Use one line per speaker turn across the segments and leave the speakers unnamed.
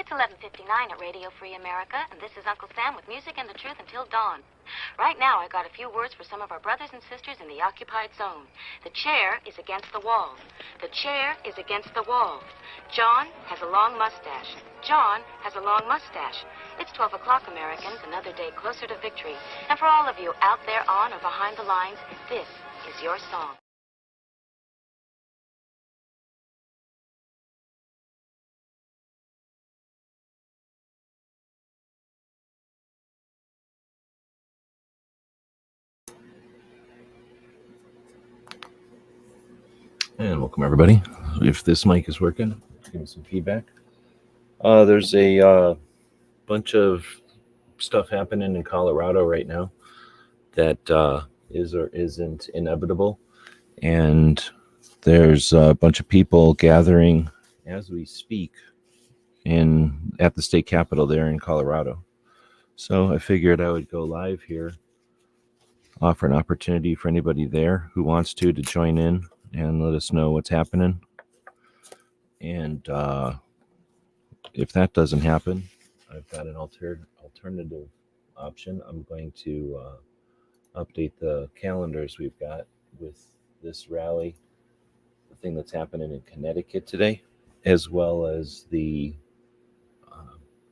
It's 11:59 at Radio Free America, and this is Uncle Sam with music and the truth until dawn. Right now, I got a few words for some of our brothers and sisters in the occupied zone. The chair is against the wall. The chair is against the wall. John has a long mustache. John has a long mustache. It's 12 o'clock, Americans, another day closer to victory. And for all of you out there on or behind the lines, this is your song.
And welcome, everybody. If this mic is working, give me some feedback. There's a bunch of stuff happening in Colorado right now that is or isn't inevitable. And there's a bunch of people gathering as we speak at the state capitol there in Colorado. So I figured I would go live here, offer an opportunity for anybody there who wants to join in and let us know what's happening. And if that doesn't happen, I've got an alternative option. I'm going to update the calendars we've got with this rally, the thing that's happening in Connecticut today, as well as the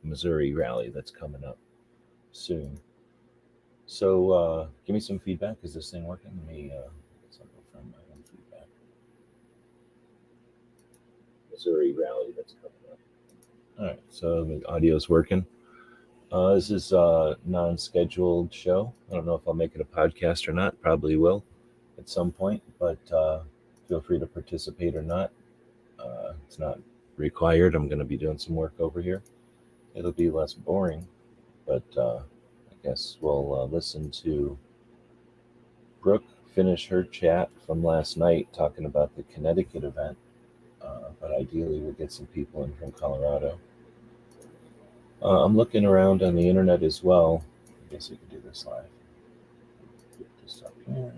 Missouri rally that's coming up soon. So give me some feedback. Is this thing working? Let me get something from my own feedback. Missouri rally that's coming up. All right, so the audio's working. This is a non-scheduled show. I don't know if I'll make it a podcast or not. Probably will at some point, but feel free to participate or not. It's not required. I'm going to be doing some work over here. It'll be less boring, but I guess we'll listen to Brooke finish her chat from last night talking about the Connecticut event, but ideally we'll get some people in from Colorado. I'm looking around on the internet as well. I guess we can do this live. Put this up here.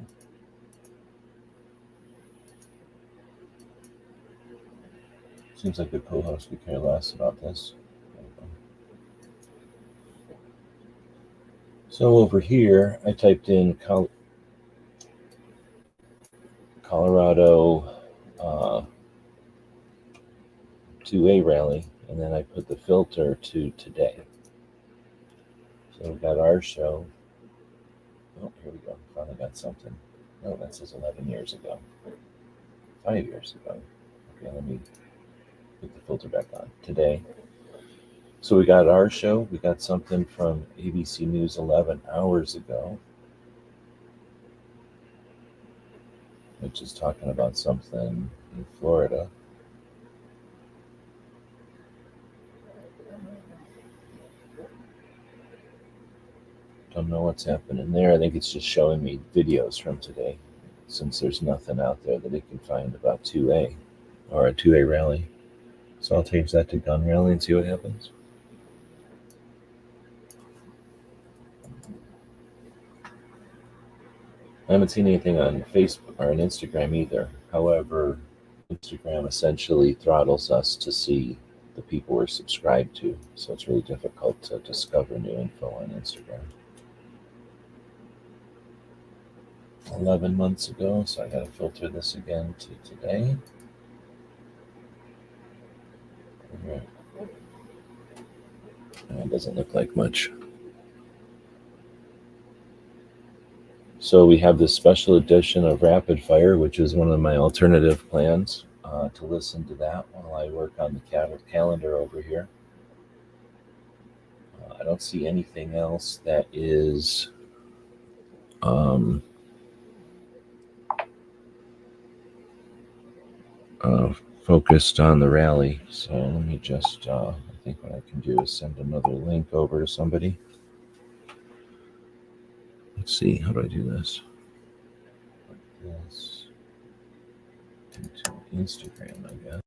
Seems like the co-host could care less about this. So over here, I typed in Colorado 2A rally, and then I put the filter to today. So we got our show. Oh, here we go. Finally got something. No, that says 11 years ago. 5 years ago. Okay, let me put the filter back on. Today. So we got our show. We got something from ABC News 11 hours ago, which is talking about something in Florida. Don't know what's happening there. I think it's just showing me videos from today, since there's nothing out there that it can find about 2A or a 2A rally. So I'll change that to gun rally and see what happens. I haven't seen anything on Facebook or on Instagram either. However, Instagram essentially throttles us to see the people we're subscribed to, so it's really difficult to discover new info on Instagram. 11 months ago, so I gotta filter this again to today. All right. It doesn't look like much. So we have this special edition of Rapid Fire, which is one of my alternative plans to listen to that while I work on the calendar over here. I don't see anything else that is focused on the rally. So let me just, I think what I can do is send another link over to somebody. Let's see, how do I do this? Put this into Instagram, I guess.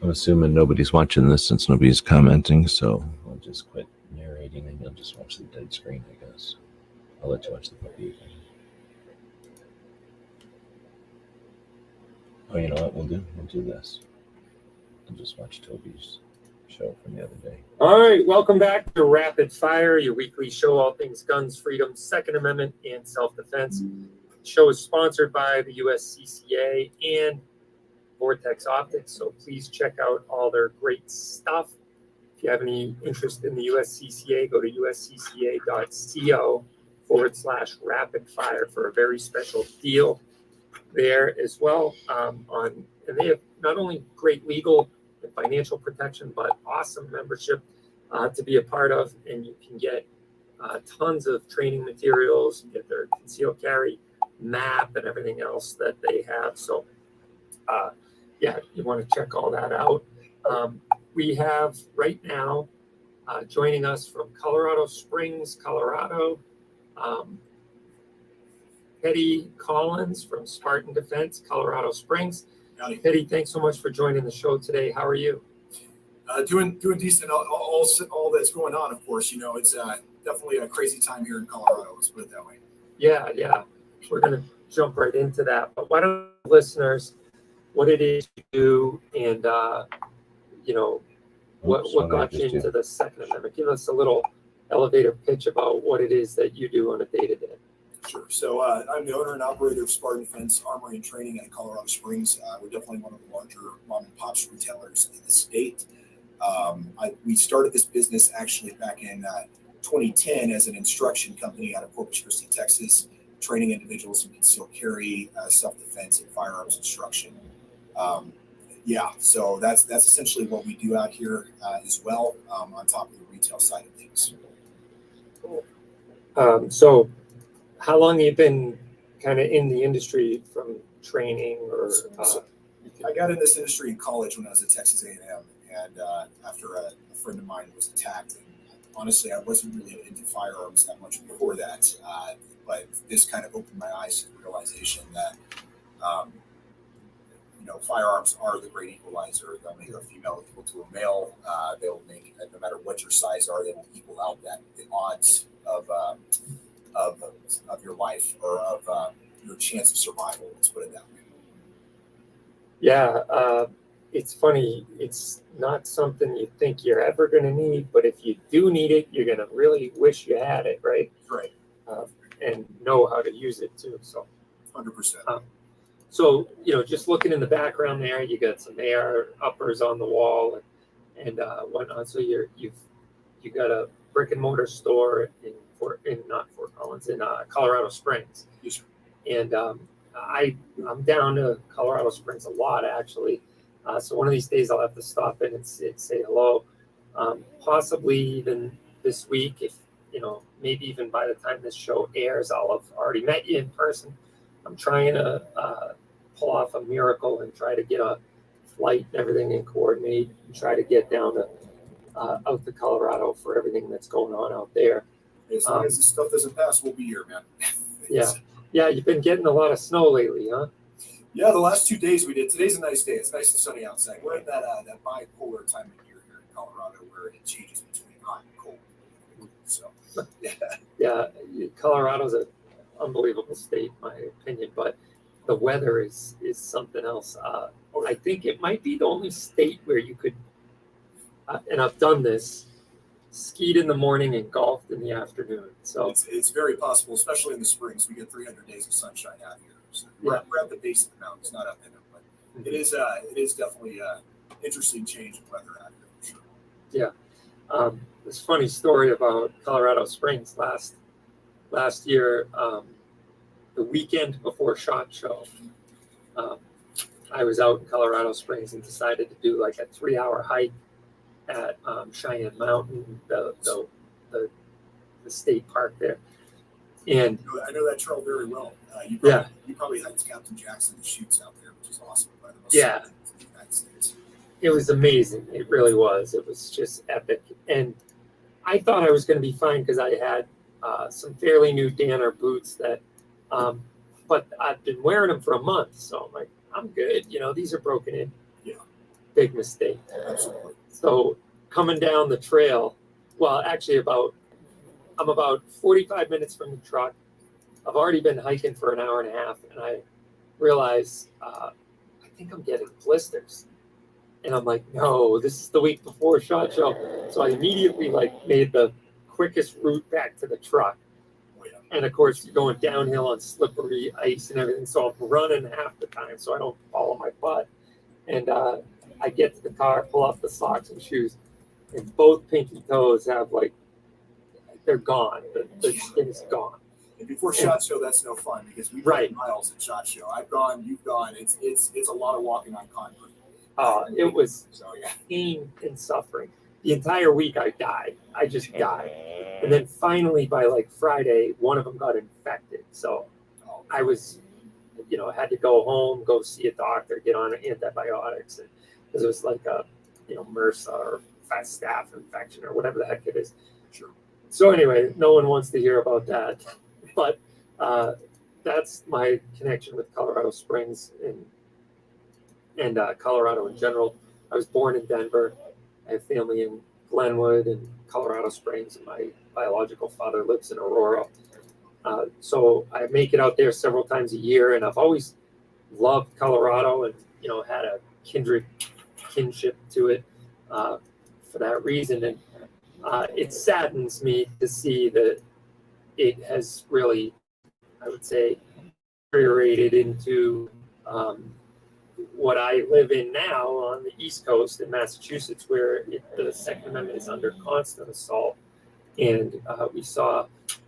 I'm assuming nobody's watching this since nobody's commenting, so I'll just quit narrating and you'll just watch the dead screen, I guess. I'll let you watch the puppy again. Oh, you know what we'll do? We'll do this. I'll just watch Toby's show from the other day.
All right, welcome back to Rapid Fire, your weekly show, all things guns, freedom, Second Amendment, and self-defense. The show is sponsored by the USCCA and Vortex Optics, so please check out all their great stuff. If you have any interest in the USCCA, go to uscca.co/rapid fire for a very special deal there as well. And they have not only great legal and financial protection, but awesome membership to be a part of. And you can get tons of training materials, you get their concealed carry map and everything else that they have. So yeah, you want to check all that out. We have right now joining us from Colorado Springs, Colorado, Petty Collins from Spartan Defense, Colorado Springs.
Howdy.
Petty, thanks so much for joining the show today. How are you?
Doing decent. All that's going on, of course. You know, it's definitely a crazy time here in Colorado. Let's put it that way.
Yeah. We're going to jump right into that. But why don't listeners, what it is you do, and what got you into the Second Amendment? Give us a little elevator pitch about what it is that you do on a day-to-day.
Sure. So I'm the owner and operator of Spartan Defense Armory and Training in Colorado Springs. We're definitely one of the larger mom and pop retailers in the state. We started this business actually back in 2010 as an instruction company out of Corpus Christi, Texas, training individuals in concealed carry, self-defense, and firearms instruction. So that's essentially what we do out here as well, on top of the retail side of things.
So how long have you been kind of in the industry from training or?
I got in this industry in college when I was at Texas A&M, and after a friend of mine was attacked, and honestly, I wasn't really into firearms that much before that, but this kind of opened my eyes to the realization that, firearms are the great equalizer. They'll make a female equal to a male. They'll make, no matter what your size are, they will equal out the odds of your life or of your chance of survival. Let's put it that way.
Yeah, it's funny. It's not something you think you're ever going to need, but if you do need it, you're going to really wish you had it, right?
Right.
And know how to use it too. So,
100%.
So just looking in the background there, you got some AR uppers on the wall and whatnot. So you got a brick and mortar store in Colorado Springs.
Yes, sir.
And I'm down to Colorado Springs a lot, actually. So one of these days I'll have to stop in and say hello. Possibly even this week, if maybe even by the time this show airs, I'll have already met you in person. I'm trying to pull off a miracle and try to get a flight and everything and coordinate and try to get down to out to Colorado for everything that's going on out there.
As long as this stuff doesn't pass, we'll be here, man.
Yeah, you've been getting a lot of snow lately, huh?
Yeah, the last 2 days we did. Today's a nice day. It's nice and sunny outside. We're in that bipolar time of year here in Colorado where it changes between hot and cold. So,
Yeah, Colorado's an unbelievable state, in my opinion, but the weather is something else. I think it might be the only state where you could, and I've done this, skied in the morning and golfed in the afternoon. So
it's very possible, especially in the springs. We get 300 days of sunshine out here. So we're at the base of the mountains, not up in them, but it is definitely an interesting change in weather out here for sure.
Yeah. This funny story about Colorado Springs last year, the weekend before SHOT Show, I was out in Colorado Springs and decided to do like a 3-hour hike at Cheyenne Mountain, the state park there. And
I know that trail very well. You probably hiked Captain Jackson Chutes out there, which is awesome. By the most in the United States.
It was amazing. It really was. It was just epic. And I thought I was going to be fine because I had some fairly new Danner boots that, but I've been wearing them for a month. So I'm like, I'm good. These are broken in.
Yeah.
Big mistake.
Absolutely.
So coming down the trail, well, actually I'm about 45 minutes from the truck. I've already been hiking for an hour and a half, and I realized I think I'm getting blisters. And I'm like, no, this is the week before SHOT Show. So I immediately like made the quickest route back to the truck. And of course, you're going downhill on slippery ice and everything. So I'm running half the time so I don't fall on my butt. And I get to the car, pull off the socks and shoes, and both pinky toes have like, they're gone. The skin is gone.
And before SHOT Show, that's no fun because we ride miles at SHOT Show. I've gone, you've gone. It's a lot of walking on concrete.
It was pain and suffering. The entire week I died. I just died. And then finally by like Friday, one of them got infected. So I was, had to go home, go see a doctor, get on antibiotics. Because it was like a, MRSA or fast staph infection or whatever the heck it is.
Sure.
So anyway, no one wants to hear about that. But that's my connection with Colorado Springs and Colorado in general. I was born in Denver. I have family in Glenwood and Colorado Springs, and my biological father lives in Aurora. So I make it out there several times a year, and I've always loved Colorado and, had a kinship to it for that reason. And it saddens me to see that it has really, I would say, deteriorated into what I live in now on the East Coast in Massachusetts, where the Second Amendment is under constant assault. And we saw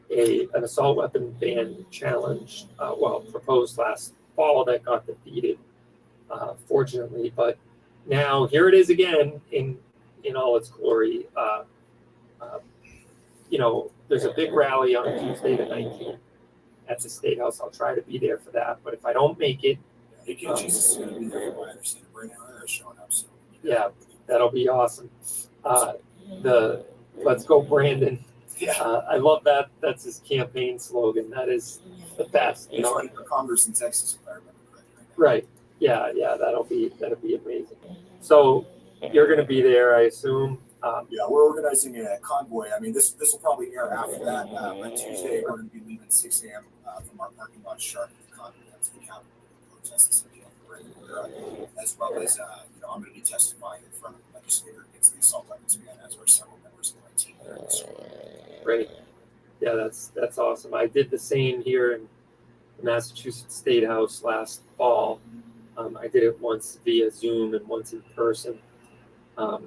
an assault weapon ban challenge, proposed last fall that got defeated, fortunately. But now here it is again in all its glory. There's a big rally on Tuesday the 19th at the State House. I'll try to be there for that. But if I don't make it,
Jesus is going to be there, from what I understand. Brandon Herrera is showing up. So
yeah, that'll be awesome. The Let's Go Brandon.
Yeah.
I love that. That's his campaign slogan. That is the best.
He's running for Congress in Texas, if I remember correctly.
Right. Yeah. That'll be amazing. So you're going to be there, I assume.
We're organizing a convoy. I mean, this will probably air after that. But Tuesday, we're going to be leaving at 6 a.m. From our parking lot sharp at the convoy to the Capitol to protest this appeal for Brandon Herrera, as well as, I'm going to be testifying in front of the legislator against the assault weapons ban, as are several members of my team there.
Great. Yeah, that's awesome. I did the same here in the Massachusetts State House last fall. I did it once via Zoom and once in person.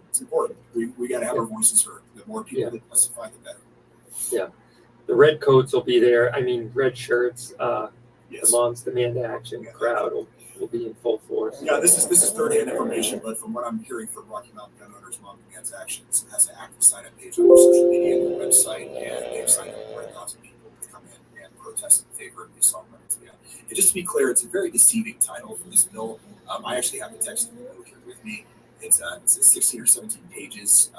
It's important. We got to have our voices heard. The more people that testify, the better. Yeah.
The red coats will be there. I mean, red shirts.
Yes.
The Moms Demand Action crowd will be in full force.
Yeah, this is third-hand information, but from what I'm hearing from Rocky Mountain Gun Owners, Mom Demands Actions has an active sign-up page on their social media and their website, and they've signed up 4,000 people to come in and protest in favor of the assault weapons ban. And just to be clear, it's a very deceiving title for this bill. I actually have the text of the bill here with me. It's 16 or 17 pages,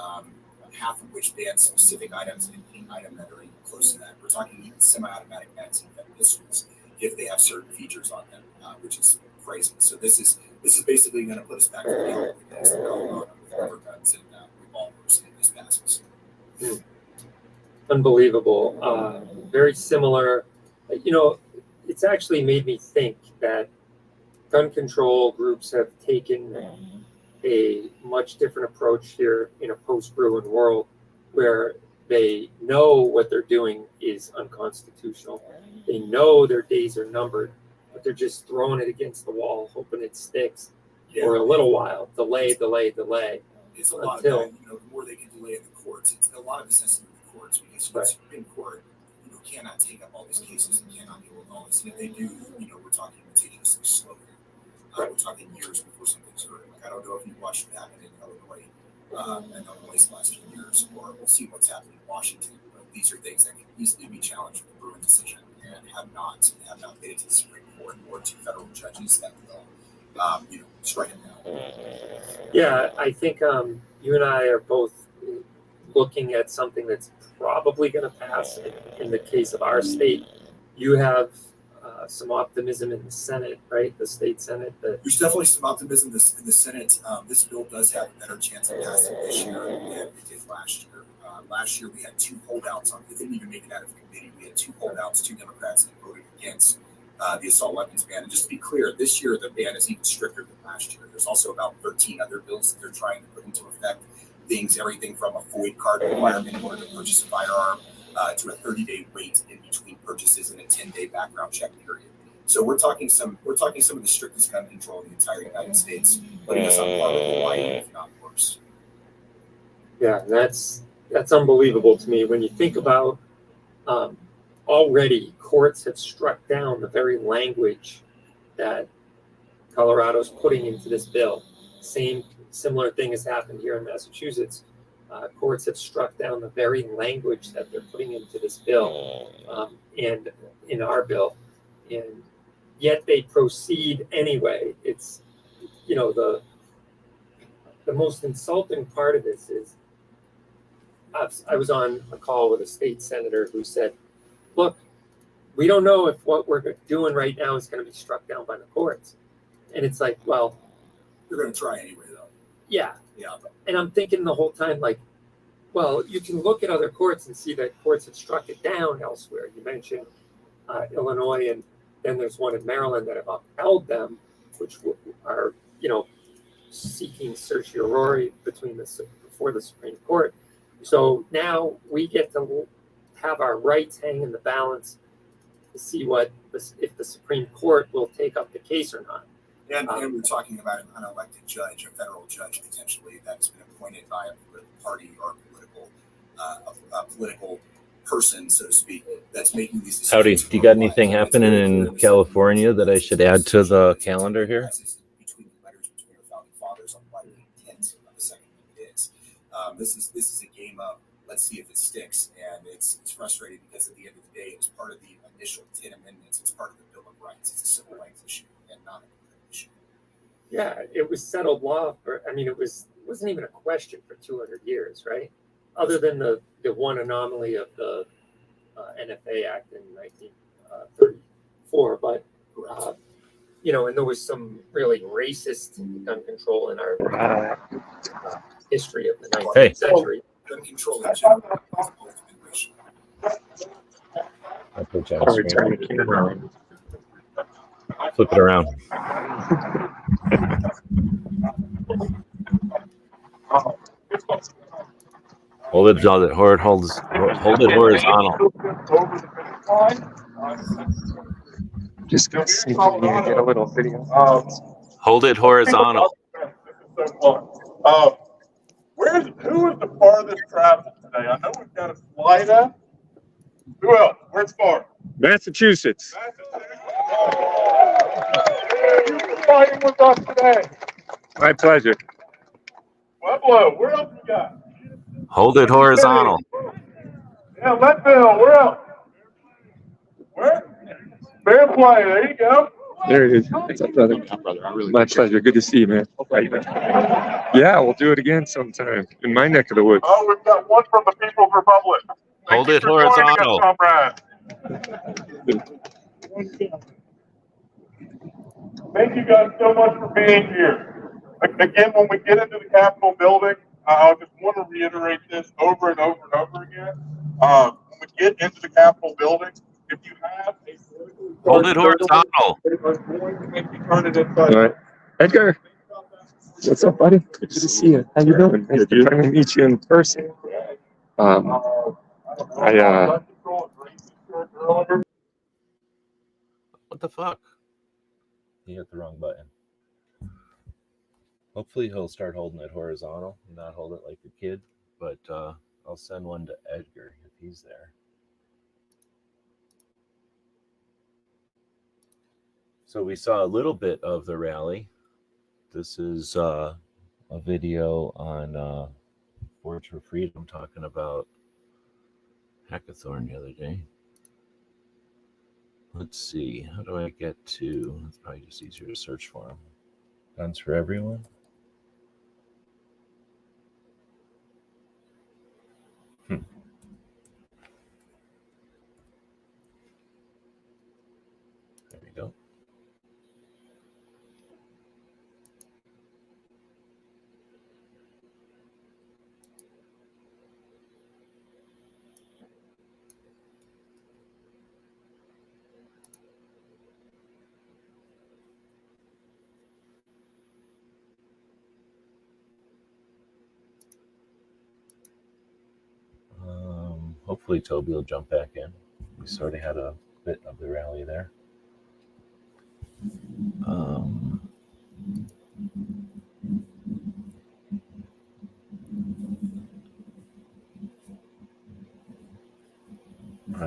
half of which bans specific items and any item that are even close to that. We're talking even semi-automatic magazine-fed pistols if they have certain features on them, which is crazy. So this is basically going to put us back to the old against the Colorado with rubber guns and revolvers in this passes.
Unbelievable. Very similar. It's actually made me think that gun control groups have taken a much different approach here in a post-Bruin world, where they know what they're doing is unconstitutional. They know their days are numbered, but they're just throwing it against the wall, hoping it sticks for a little while. Delay.
It's a lot of that. The more they can delay in the courts, it's a lot of this has to do with the courts, because the Supreme Court, cannot take up all these cases and cannot deal with all this. And if they do, we're talking meticulously slow. We're talking years before something's heard. Like, I don't know if you watched what happened in Illinois the last few years, or we'll see what's happening in Washington. But these are things that can easily be challenged with the Bruin decision, and have not made it to the Supreme Court or to federal judges that will, strike it down.
Yeah, I think you and I are both looking at something that's probably going to pass in the case of our state. You have some optimism in the Senate, right? The state Senate.
There's definitely some optimism in the Senate. This bill does have a better chance of passing this year than it did last year. Last year we had two holdouts on. It didn't even make it out of committee. We had two holdouts, two Democrats that voted against the assault weapons ban. And just to be clear, this year the ban is even stricter than last year. There's also about 13 other bills that they're trying to put into effect. Everything from a FOID card requirement in order to purchase a firearm to a 30-day wait in between purchases and a 10-day background check period. So we're talking some of the strictest gun control in the entire United States, putting us on par with Hawaii, if not worse.
Yeah, that's unbelievable to me when you think about already courts have struck down the very language that Colorado's putting into this bill. Similar thing has happened here in Massachusetts. Courts have struck down the very language that they're putting into this bill and in our bill, and yet they proceed anyway. It's, you know, the most insulting part of this is I was on a call with a state senator who said, look, we don't know if what we're doing right now is going to be struck down by the courts. And it's like, well,
They're going to try anyway, though.
yeah.
Yeah.
And I'm thinking the whole time, like, well, you can look at other courts and see that courts have struck it down elsewhere. You mentioned Illinois, and then there's one in Maryland that have upheld them, which are, you know, seeking certiorari before the Supreme Court. So now we get to have our rights hang in the balance to see if the Supreme Court will take up the case or not.
And we're talking about an unelected judge, a federal judge potentially, that has been appointed by a political party or a political person, so to speak, that's making these decisions.
Howdy, do you got anything happening in California that I should add to the calendar here?
Between the letters between our founding fathers on what the intent of the Second Amendment is. This is a game of let's see if it sticks, and it's frustrating because at the end of the day, it was part of the initial 10 amendments. It's part of the Bill of Rights. It's a civil rights issue and not a political issue. Yeah,
it was settled law it wasn't even a question for 200 years, right? Other than the one anomaly of the NFA Act in 1934, but you know, and there was some really racist gun control in our history of the 19th century.
Gun control in general has always been racial.
I'll put you on screen.
the camera on.
Flip it around. Hold it horizontal.
Just gonna see if we can get a little video.
Hold it horizontal.
Who is the farthest traveled today? I know we've got a flight up. Who else? Where's far?
Massachusetts.
You've been fighting with us today.
My pleasure.
Pueblo, where else we got?
Hold it horizontal.
Yeah, Leadville, where else? Where? Fair play, there you go.
There it is. What's up, brother? My pleasure. Good to see you, man. Yeah, we'll do it again sometime in my neck of the woods.
Oh, we've got one from the People's Republic.
Hold it horizontal.
Thank you guys so much for being here. Again, when we get into the Capitol building, I just want to reiterate this over and over and over again. When we get into the Capitol building, if you have a
Hold it horizontal.
All right. Edgar, what's up, buddy? Good to see you. How you doing? Nice to finally meet you in person.
What the fuck? You hit the wrong button. Hopefully he'll start holding it horizontal and not hold it like a kid. But I'll send one to Edgar if he's there. So we saw a little bit of the rally. This is a video on Forge for Freedom talking about Hackathorn the other day. Let's see, how do I get to, it's probably just easier to search for them. Guns for Everyone. There we go. hopefully Toby will jump back in. We sort of had a bit of the rally there. All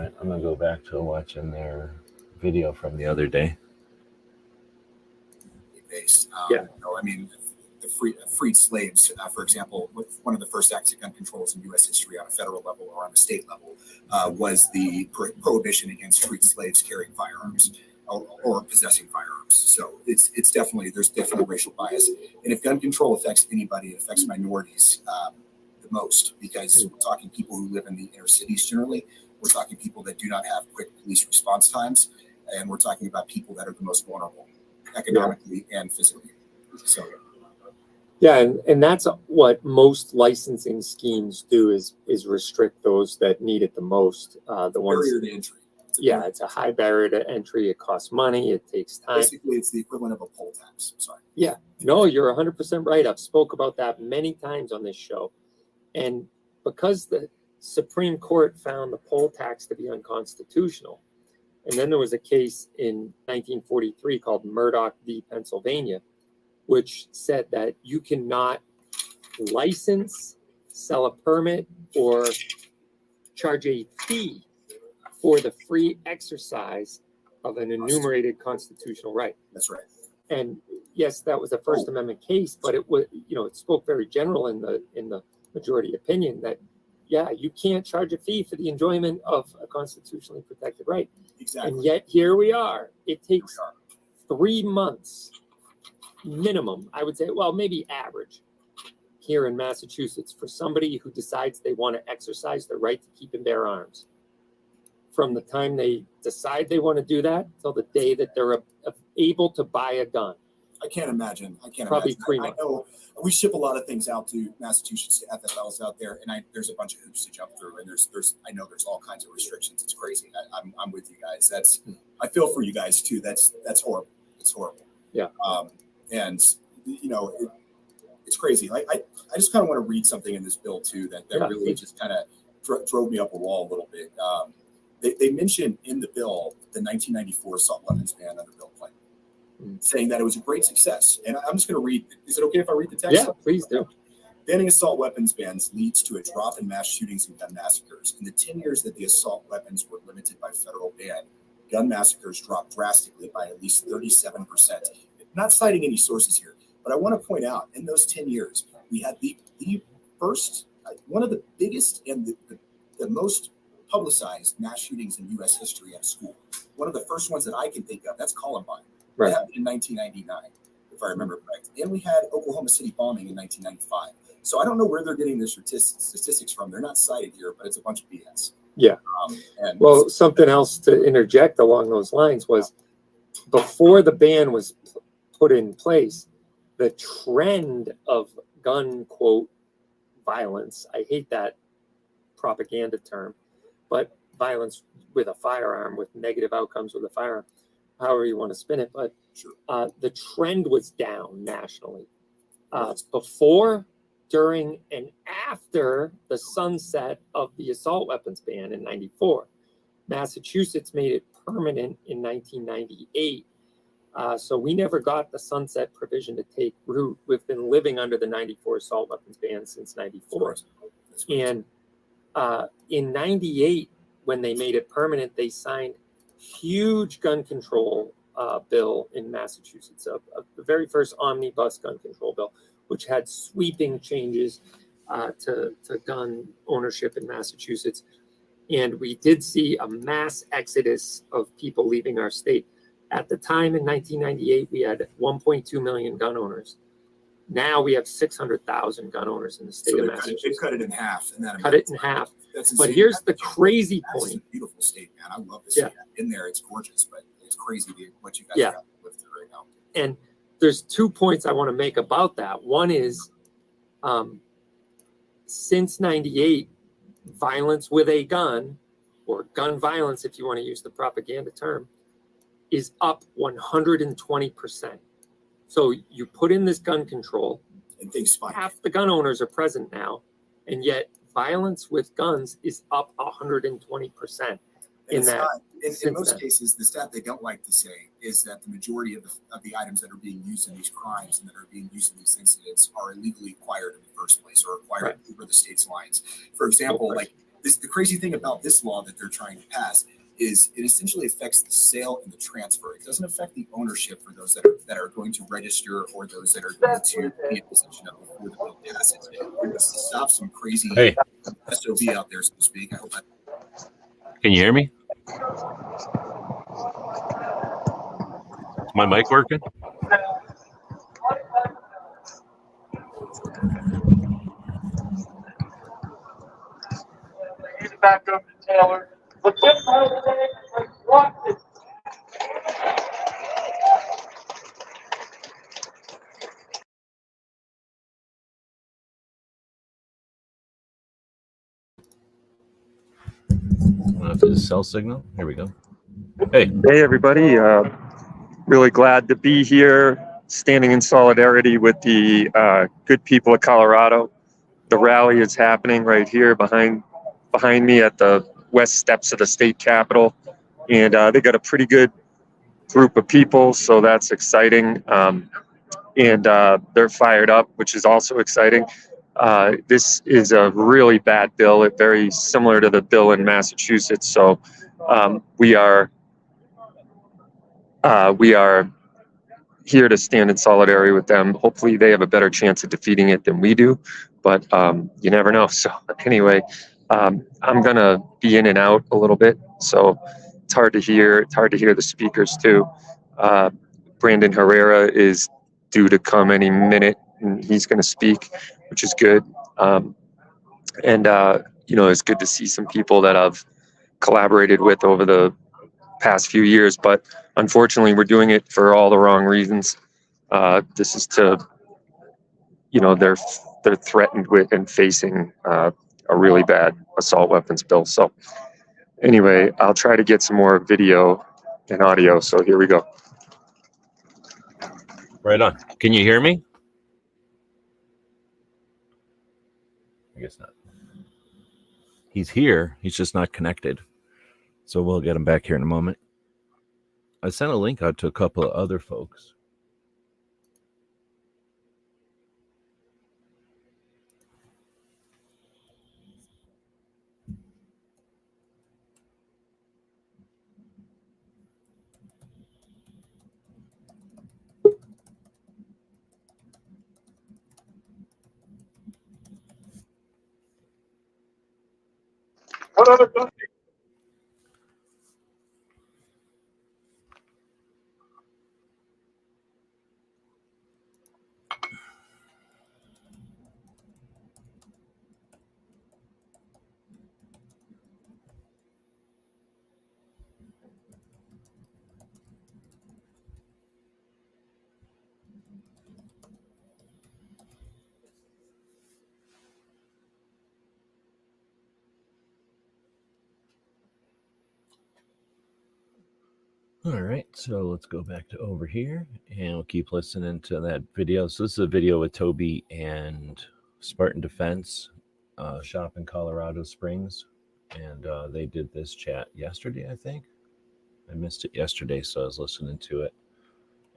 right, I'm gonna go back to watching their video from the other day.
Based,
Yeah.
You know, I mean, the freed slaves, for example, with one of the first acts of gun controls in U.S. history on a federal level or on a state level was the prohibition against freed slaves carrying firearms or possessing firearms. So it's definitely, there's definitely racial bias. And if gun control affects anybody, it affects minorities the most, because we're talking people who live in the inner cities generally. We're talking people that do not have quick police response times. And we're talking about people that are the most vulnerable economically and physically. So
Yeah, and that's what most licensing schemes do is restrict those that need it the most. The ones,
barrier to entry.
It's a high barrier to entry. It costs money. It takes time.
Basically, it's the equivalent of a poll tax. Sorry.
Yeah, no, you're 100% right. I've spoke about that many times on this show. And because the Supreme Court found the poll tax to be unconstitutional, and then there was a case in 1943 called Murdoch v. Pennsylvania, which said that you cannot license, sell a permit, or charge a fee for the free exercise of an enumerated constitutional right.
That's right.
And yes, that was a First Amendment case, but it was, it spoke very general in the majority opinion that, yeah, you can't charge a fee for the enjoyment of a constitutionally protected right.
Exactly.
And yet here we are. It takes 3 months minimum, I would say, well, maybe average here in Massachusetts for somebody who decides they want to exercise their right to keep and bear arms. From the time they decide they want to do that till the day that they're able to buy a gun.
I can't imagine.
Probably 3 months.
I know we ship a lot of things out to Massachusetts to FFLs out there, and there's a bunch of hoops to jump through, and I know there's all kinds of restrictions. It's crazy. I'm with you guys. I feel for you guys too. That's horrible. It's horrible.
Yeah.
And it's crazy. I just kind of want to read something in this bill too that really just kind of drove me up a wall a little bit. They mentioned in the bill the 1994 assault weapons ban under Bill Clinton, saying that it was a great success. And I'm just going to read. Is it okay if I read the text?
Yeah, please do.
Banning assault weapons bans leads to a drop in mass shootings and gun massacres. In the 10 years that the assault weapons were limited by federal ban, gun massacres dropped drastically by at least 37%. Not citing any sources here, but I want to point out in those 10 years, we had the first, one of the biggest and the most publicized mass shootings in U.S. history at a school. One of the first ones that I can think of, that's Columbine.
Right.
That happened in 1999, if I remember correctly. And we had Oklahoma City bombing in 1995. So I don't know where they're getting their statistics from. They're not cited here, but it's a bunch of BS.
Yeah. Well, something else to interject along those lines was before the ban was put in place, the trend of gun, quote, violence, I hate that propaganda term, but violence with a firearm, with negative outcomes with a firearm, however you want to spin it, but the trend was down nationally. Before, during, and after the sunset of the assault weapons ban in 94. Massachusetts made it permanent in 1998. So we never got the sunset provision to take root. We've been living under the 94 assault weapons ban since 94. And in 98, when they made it permanent, they signed huge gun control bill in Massachusetts, the very first omnibus gun control bill, which had sweeping changes to gun ownership in Massachusetts. And we did see a mass exodus of people leaving our state. At the time in 1998, we had 1.2 million gun owners. Now we have 600,000 gun owners in the state of Massachusetts.
They cut it in half.
Cut it in half. But here's the crazy point.
It's a beautiful state, man. I love this. Yeah. In there, it's gorgeous, but it's crazy what you guys have to live through right now.
And there's 2 points I want to make about that. One is, since 98, violence with a gun, or gun violence, if you want to use the propaganda term, is up 120%. So you put in this gun control,
and things spike.
Half the gun owners are present now, and yet violence with guns is up 120% in
It's
that.
not, in
since
most
then.
cases, the stat they don't like to say is that the majority of the items that are being used in these crimes and that are being used in these incidents are illegally acquired in the first place or acquired over the state's lines. For example, like the crazy thing about this law that they're trying to pass is it essentially affects the sale and the transfer. It doesn't affect the ownership for those that are going to register or those that are going to be in possession of before the bill passes. It's to stop some crazy SOB out there, so to speak. I hope that.
Can you hear me? Is my mic working?
Back up to Taylor. Let's get let's watch it.
His cell signal. Here we go. Hey
everybody. Really glad to be here, standing in solidarity with the good people of Colorado. The rally is happening right here behind me at the west steps of the state capitol. And they got a pretty good group of people, so that's exciting. And they're fired up, which is also exciting. This is a really bad bill. It's very similar to the bill in Massachusetts. So we are here to stand in solidarity with them. Hopefully they have a better chance of defeating it than we do, but you never know. So anyway, I'm gonna be in and out a little bit, so it's hard to hear the speakers too. Brandon Herrera is due to come any minute, and he's gonna speak, which is good. It's good to see some people that I've collaborated with over the past few years, but unfortunately we're doing it for all the wrong reasons. This is to, they're threatened with and facing a really bad assault weapons bill. So anyway, I'll try to get some more video and audio. So here we go.
Right on. Can you hear me? I guess not. He's here. He's just not connected. So we'll get him back here in a moment. I sent a link out to a couple of other folks.
What other country?
All right, so let's go back to over here and we'll keep listening to that video. So this is a video with Toby and Spartan Defense shop in Colorado Springs. And they did this chat yesterday, I think. I missed it yesterday, so I was listening to it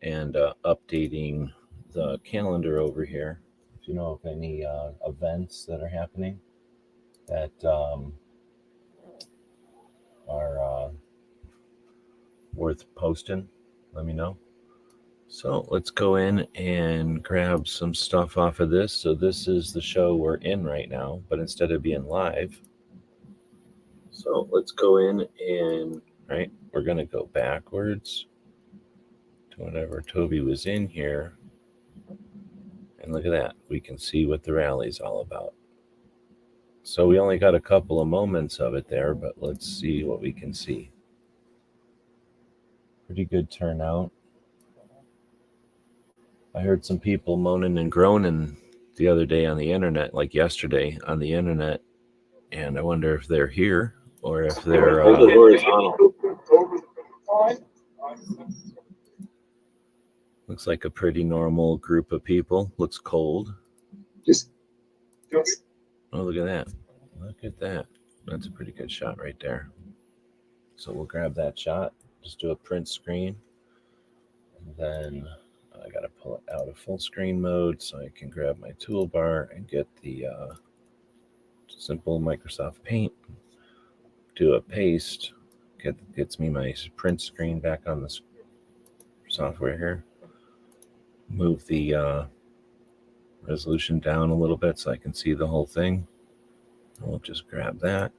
and updating the calendar over here. If you know of any events that are happening that are worth posting, let me know. So let's go in and grab some stuff off of this. So this is the show we're in right now, but instead of being live, so let's go in and we're going to go backwards to whenever Toby was in here. And look at that. We can see what the rally's all about. So we only got a couple of moments of it there, but let's see what we can see. Pretty good turnout. I heard some people moaning and groaning the other day on the internet, like yesterday on the internet, and I wonder if they're here or if they're looks like a pretty normal group of people. Looks cold. Oh, look at that. Look at that. That's a pretty good shot right there. So we'll grab that shot, just do a print screen, and then I got to pull it out of full screen mode so I can grab my toolbar and get the simple Microsoft Paint, do a paste, gets me my print screen back on the software here, move the resolution down a little bit so I can see the whole thing. We'll just grab that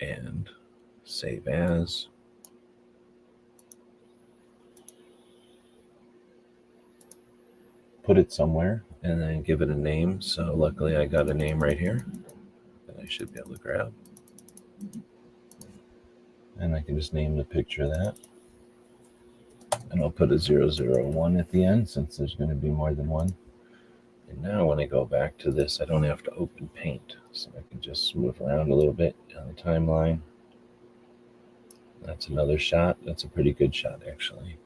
and save as. Put it somewhere and then give it a name. So luckily I got a name right here that I should be able to grab. And I can just name the picture that. And I'll put a 001 at the end since there's going to be more than one. And now when I go back to this, I don't have to open Paint. So I can just move around a little bit on the timeline. That's another shot. That's a pretty good shot, actually.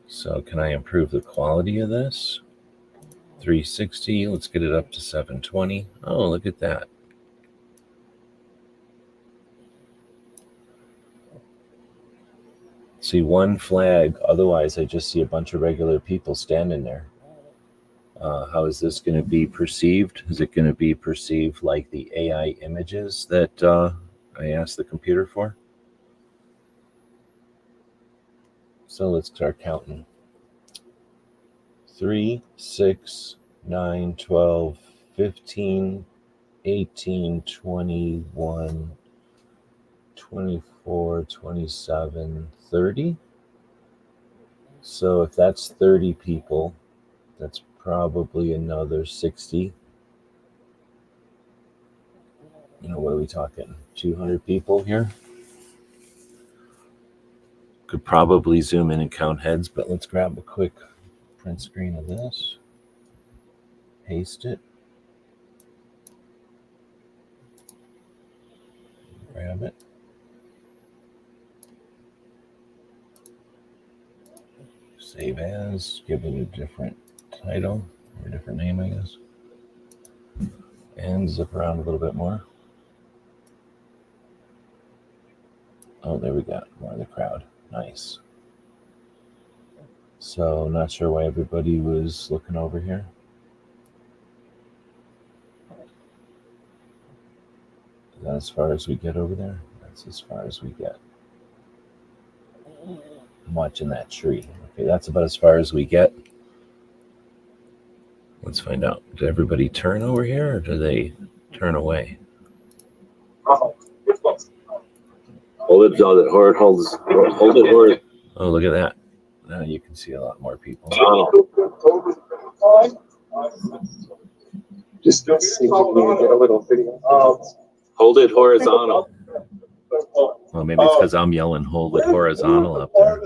So can I improve the quality of this? 360, let's get it up to 720. Oh, look at that. See one flag, otherwise I just see a bunch of regular people standing there. How is this going to be perceived? Is it going to be perceived like the AI images that I asked the computer for? So let's start counting. 3, 6, 9, 12, 15, 18, 21, 24, 27, 30. So if that's 30 people, that's probably another 60. You know, what are we talking? 200 people here? Could probably zoom in and count heads, but let's grab a quick print screen of this. Paste it. Grab it. Save as, give it a different title, or a different name, I guess. And zip around a little bit more. Oh, there we go, more of the crowd. Nice. So, not sure why everybody was looking over here. Is that as far as we get over there? That's as far as we get. I'm watching that tree. Okay, that's about as far as we get. Let's find out. Did everybody turn over here or do they turn away?
Hold it, hold it, hold it, Horde.
Oh, look at that. Now you can see a lot more people.
Just see if we can get a little video.
Hold it horizontal.
Well, maybe it's because I'm yelling, hold it horizontal up there.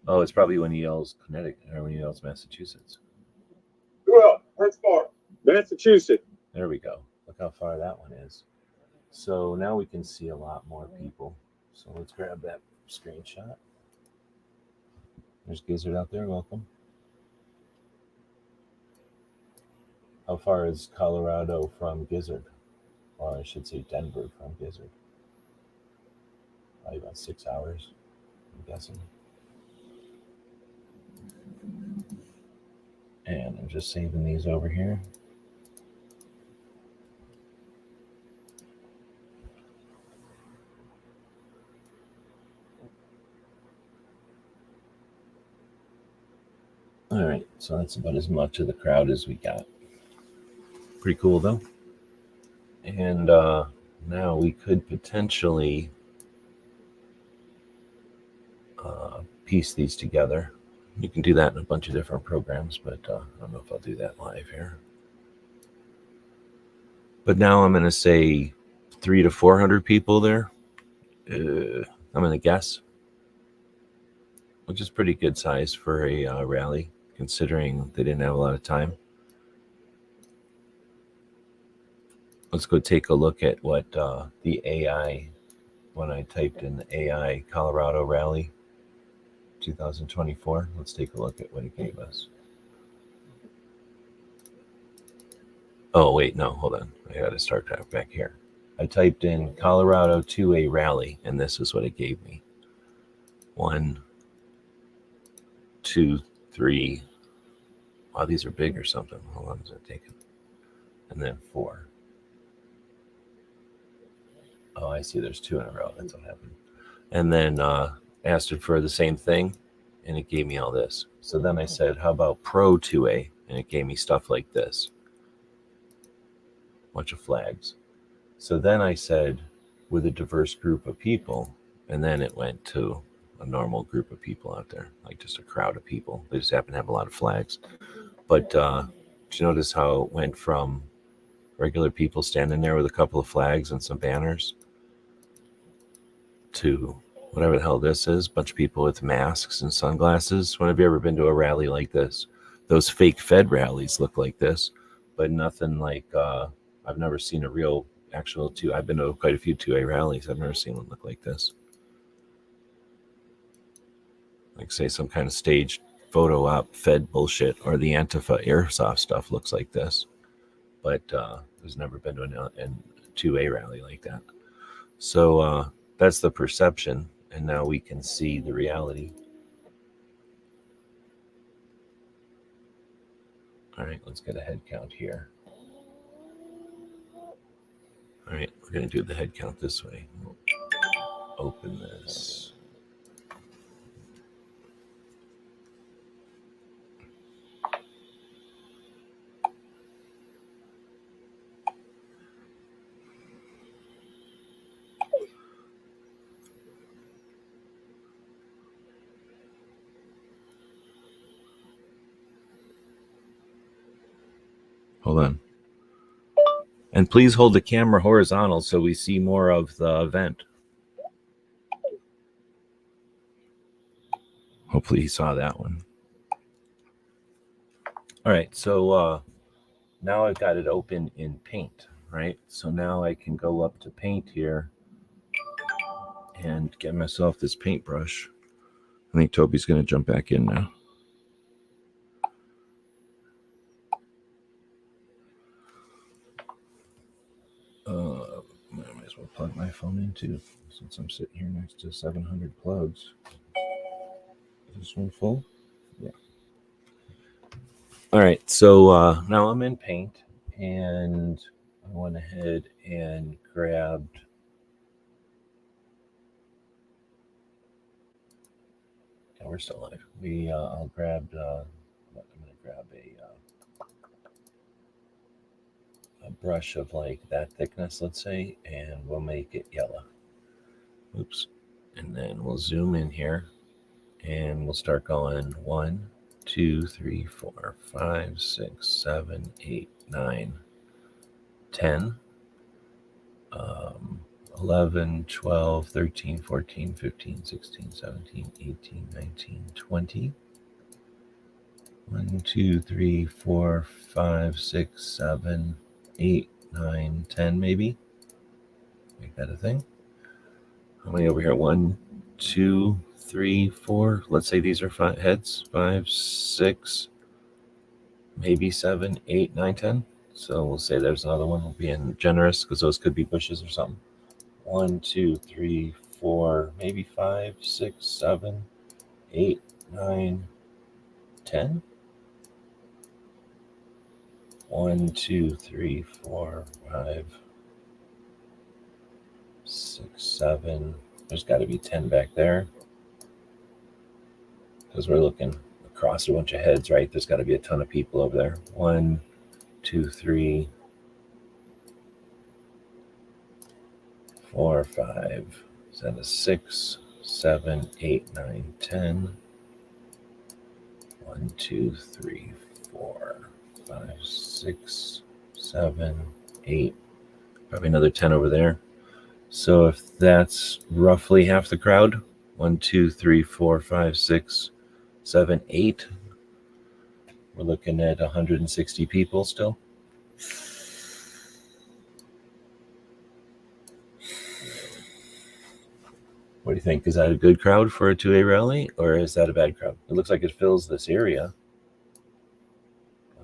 Oh, it's probably when he yells Connecticut or when he yells Massachusetts.
Massachusetts.
There we go. Look how far that one is. So now we can see a lot more people. So let's grab that screenshot. There's Gizzard out there. Welcome. How far is Colorado from Gizzard? Or I should say Denver from Gizzard. Probably about 6 hours, I'm guessing. And I'm just saving these over here. All right, so that's about as much of the crowd as we got. Pretty cool, though. And now we could potentially piece these together. You can do that in a bunch of different programs, but I don't know if I'll do that live here. But now I'm going to say 300 to 400 people there. I'm going to guess, which is pretty good size for a rally, considering they didn't have a lot of time. Let's go take a look at what the AI, when I typed in the AI Colorado Rally 2024, let's take a look at what it gave us. Oh, wait, no, hold on. I got to start back here. I typed in Colorado 2A rally, and this is what it gave me. 1, 2, 3. Wow, these are big or something. How long does it take? And then 4. Oh, I see. There's 2 in a row. That's what happened. And then asked it for the same thing, and it gave me all this. So then I said, how about Pro 2A? And it gave me stuff like this. Bunch of flags. So then I said, with a diverse group of people, and then it went to a normal group of people out there, like just a crowd of people. They just happen to have a lot of flags. But did you notice how it went from regular people standing there with a couple of flags and some banners to whatever the hell this is, a bunch of people with masks and sunglasses? When have you ever been to a rally like this? Those fake Fed rallies look like this, but nothing like, I've never seen a real actual I've been to quite a few 2A rallies. I've never seen one look like this. Like, say, some kind of staged photo op Fed bullshit, or the Antifa airsoft stuff looks like this. But there's never been to a 2A rally like that. So that's the perception, and now we can see the reality. All right, let's get a head count here. All right, we're going to do the head count this way. We'll open this. Hold on. And please hold the camera horizontal so we see more of the event. Hopefully he saw that one. All right, so now I've got it open in Paint, right? So now I can go up to Paint here and get myself this paintbrush. I think Toby's going to jump back in now. I might as well plug my phone in too, since I'm sitting here next to 700 plugs. Is this one full? Yeah. All right, so now I'm in Paint, and I went ahead and grabbed we're still live. I'll grab. I'm gonna grab a brush of like that thickness, let's say, and we'll make it yellow. Oops. And then we'll zoom in here, and we'll start going 1, 2, 3, 4, 5, 6, 7, 8, 9, 10. 11, 12, 13, 14, 15, 16, 17, 18, 19, 20. 1, 2, 3, 4, 5, 6, 7, 8, 9, 10 maybe. Make that a thing. How many over here? 1, 2, 3, 4. Let's say these are 5 heads. 5, 6, maybe 7, 8, 9, 10. So we'll say there's another one. We'll be in generous because those could be bushes or something. 1, 2, 3, 4, maybe 5, 6, 7, 8, 9, 10. 1, 2, 3, 4, 5, 6, 7. There's got to be 10 back there because we're looking across a bunch of heads, right? There's got to be a ton of people over there. 1, 2, 3, 4, 5. Is that a 6, 7, 8, 9, 10? 1, 2, 3, 4, 5, 6, 7, 8. Probably another 10 over there. So if that's roughly half the crowd, 1, 2, 3, 4, 5, 6, 7, 8. We're looking at 160 people still. What do you think? Is that a good crowd for a 2A rally, or is that a bad crowd? It looks like it fills this area.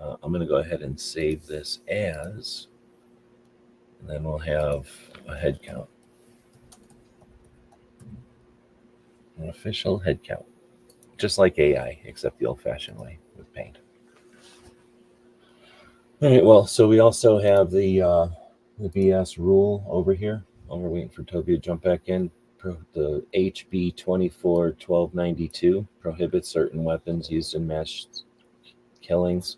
I'm going to go ahead and save this as, and then we'll have a head count, an official head count, just like AI, except the old-fashioned way with paint. All right, well, so we also have the BS rule over here. While we're waiting for Toby to jump back in, the HB 24-1292 prohibits certain weapons used in mass killings.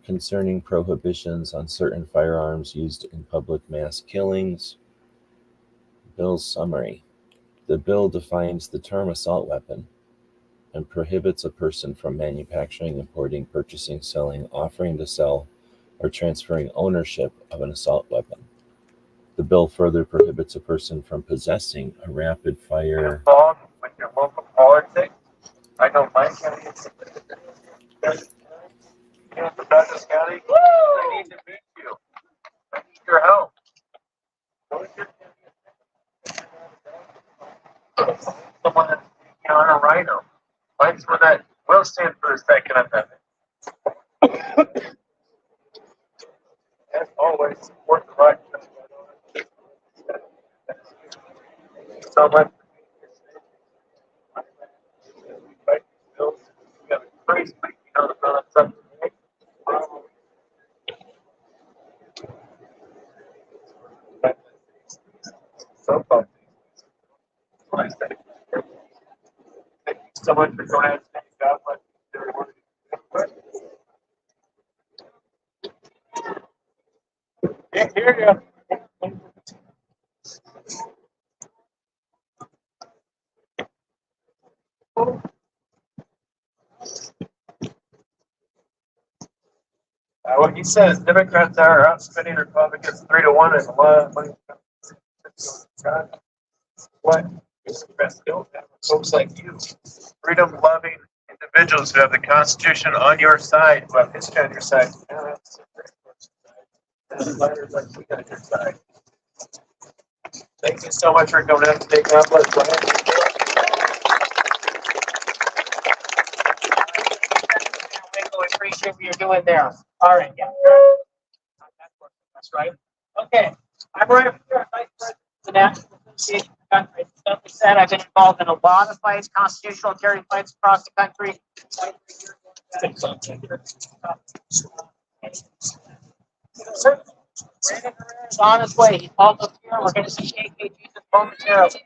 Concerning prohibitions on certain firearms used in public mass killings. Bill's summary. The bill defines the term assault weapon and prohibits a person from manufacturing, importing, purchasing, selling, offering to sell, or transferring ownership of an assault weapon. The bill further prohibits a person from possessing a rapid-fire...
With your local politics, I know my county is Douglas County. I need to meet you. I need your help. Someone that's on a rhino. Find someone that will stand for a second amendment. As always, support the right. So much. We got a crazy about something. So fun. Thank you so much for joining us. God bless everyone. Here you go. What he says, Democrats are outspending Republicans 3-1 and a lot of money. What? Folks like you, freedom-loving individuals who have the Constitution on your side, who have history on your side. And fighters like we got your side. Thank you so much for coming out today. God bless.
We appreciate what you're doing there. All right, yeah. That's right. Okay. I'm right up here. Vice President of the National Association of Countries. Stuff like that. I've been involved in a lot of fights, constitutional carry fights across the country. Brandon Herrera is on his way. He's called up here. We're going to see AK Jesus momentarily.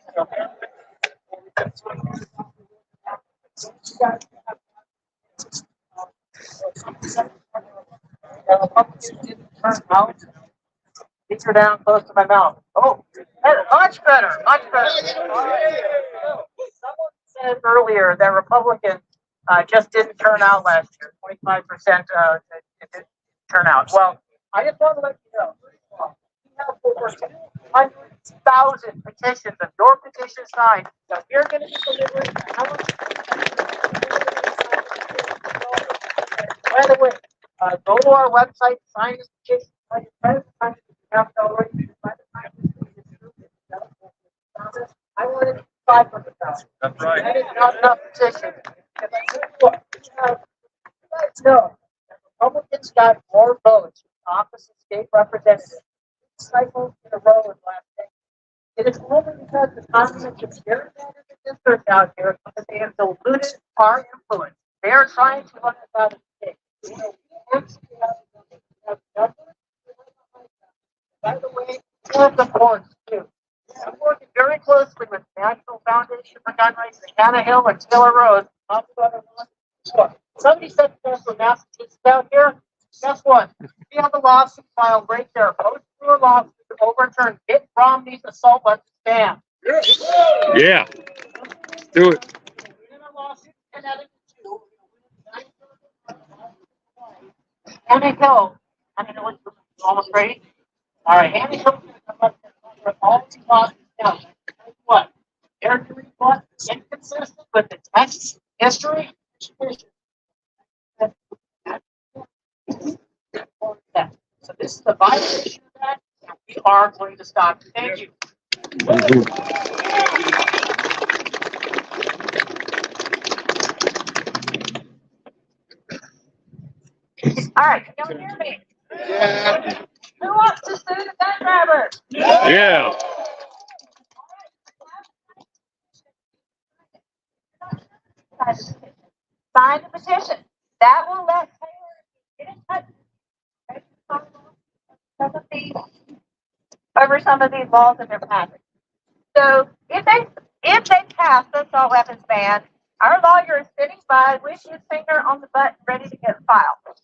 Republicans didn't turn out. These are down close to my mouth. Oh, much better, much better. Someone said earlier that Republicans just didn't turn out last year. 25% didn't turn out. Well, I just want to let you know. We have over 200,000 petitions of your petition signed. So we're going to be delivering. By the way, go to our website, sign this petition. I wanted 500,000.
That's right.
That is not enough petition. No, Republicans got more votes in office of state representatives. Cycles in a row in the last day. It is only because the Congress is very bad at the district out here because they have diluted our influence. They are trying to run us out of the state. By the way, two of the boards too. I'm working very closely with the National Foundation for Gun Rights in Hannah Hill and Taylor Road. Somebody said there's from Massachusetts out here. Guess what? We have a lawsuit filed right there. Vote for a lawsuit to overturn Mitt Romney's assault weapons ban.
Yeah. Do it.
Hannah Hill. I mean, it was almost ready. All right, Hannah Hill. All these lawsuits down. Guess what? They're doing what? Inconsistent with the text, history, so this is a violation of that, and we are going to stop it. Thank you. All right, can y'all hear me? Yeah. Who wants to sue the gun grabber?
Yeah.
Sign the petition. That will let Taylor get in touch over some of these laws that they're passing. So if they pass the assault weapons ban, our lawyer is sitting by with his finger on the button ready to get filed.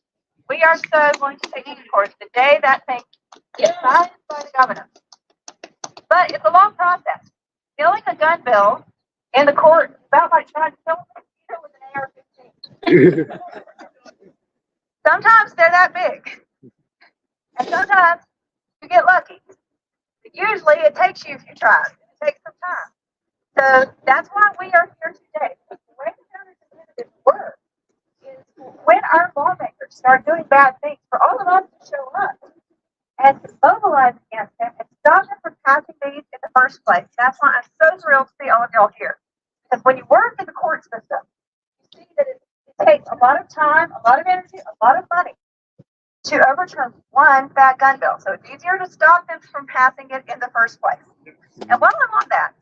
We are so going to take you to court the day that thing gets signed by the governor. But it's a long process. Killing a gun bill in the court is about like trying to kill a mosquito with an AR-15. Sometimes they're that big. And sometimes you get lucky. But usually it takes you a few tries. It takes some time. So that's why we are here today. The way the counterterrorism work is when our lawmakers start doing bad things, for all of us to show up and to mobilize against them and stop them from passing these in the first place. That's why I'm so thrilled to see all of y'all here. Because when you work in the court system, you see that it takes a lot of time, a lot of energy, a lot of money to overturn one bad gun bill. So it's easier to stop them from passing it in the first place. And while I'm on that,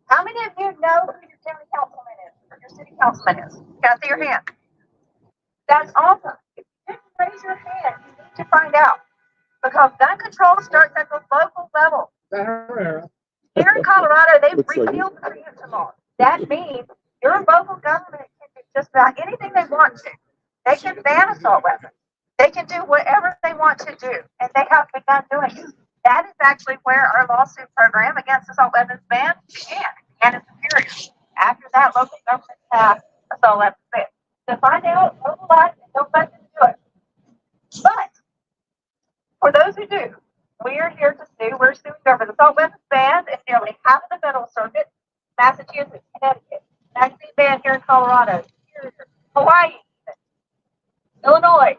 how many of you know who your county councilman is, or your city councilman is? Can I see your hand? That's awesome. If you didn't raise your hand, you need to find out. Because gun control starts at the local level. Here in Colorado, they've repealed the preemption law. That means your local government can do just about anything they want to. They can ban assault weapons. They can do whatever they want to do, and they have begun doing it. That is actually where our lawsuit program against assault weapons ban began. And in Superior. After that, local government passed assault weapons ban. So find out, mobilize, and don't let them do it. But for those who do, we are here to sue. We're suing over the assault weapons bans in nearly half of the federal circuit, Massachusetts, Connecticut, vaccine ban here in Colorado, Hawaii, Illinois.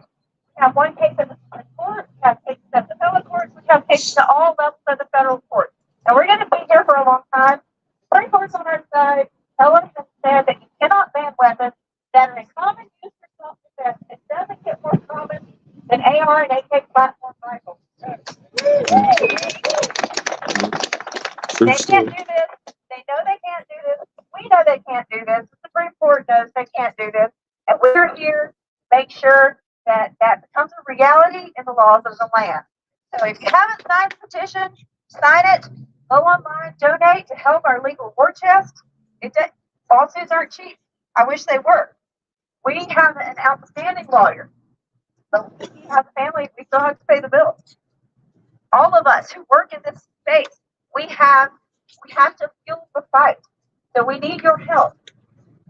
We have one case in the Supreme Court, we have cases at the appellate courts, we have cases at all levels of the federal court. And we're going to be here for a long time. Supreme Court's on our side. Telling us said that you cannot ban weapons that are in common use for self-defense. It doesn't get more common than AR and AK platform rifles. They can't do this. They know they can't do this. We know they can't do this. The Supreme Court knows they can't do this. And we're here to make sure that that becomes a reality in the laws of the land. So if you haven't signed the petition, sign it. Go online, donate to help our legal war chest. Lawsuits aren't cheap. I wish they were. We have an outstanding lawyer. But we have a family, we still have to pay the bills. All of us who work in this space, we have to fuel the fight. So we need your help.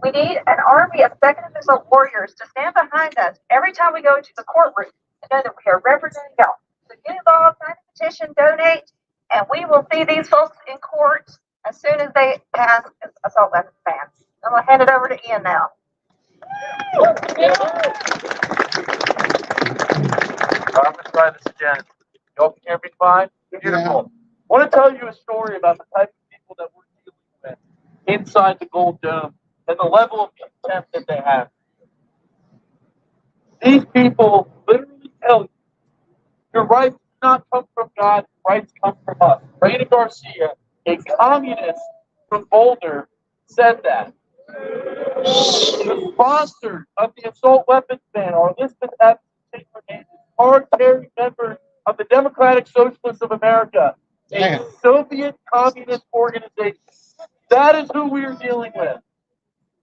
We need an army of second amendment warriors to stand behind us every time we go into the courtroom to know that we are representing y'all. So get involved, sign a petition, donate, and we will see these folks in court as soon as they pass assault weapons ban. I'm going to hand it over to Ian now.
I'm going to try this again. Y'all can hear me fine? Beautiful. I want to tell you a story about the type of people that we're dealing with inside the Gold Dome and the level of contempt that they have. These people literally tell you, your rights do not come from God, rights come from us. Raina Garcia, a communist from Boulder, said that. The sponsor of the assault weapons ban are Elizabeth F. Taylor, hard-carrying member of the Democratic Socialists of America, a Soviet communist organization. That is who we are dealing with.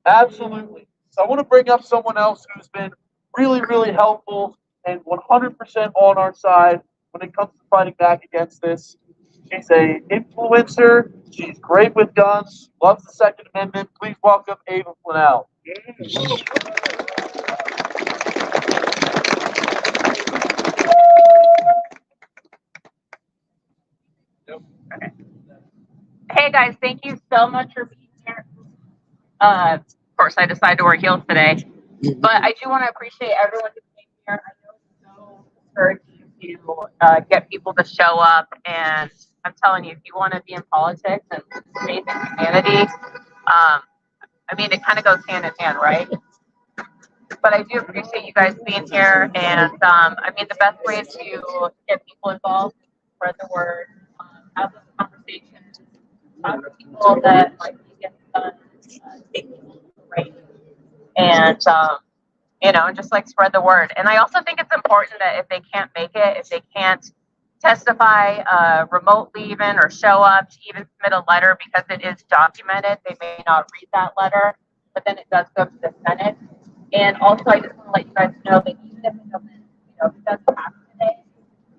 Absolutely. So I want to bring up someone else who's been really, really helpful and 100% on our side when it comes to fighting back against this. She's an influencer. She's great with guns. Loves the Second Amendment. Please welcome Ava Flanell.
Hey guys, thank you so much for being here. Of course, I decided to wear heels today, but I do want to appreciate everyone who came here. I know it's so encouraging to get people to show up, and I'm telling you, if you want to be in politics and faith in humanity, I mean, it kind of goes hand in hand, right? But I do appreciate you guys being here. And I mean, the best way to get people involved is spread the word, have those conversations, talk to people that might be getting done, take people right, and you know, just like spread the word. And I also think it's important that if they can't make it, if they can't testify remotely even or show up to even submit a letter, because it is documented, they may not read that letter, but then it does go to the Senate. And also, I just want to let you guys know that even if it doesn't, you know, if it doesn't happen today,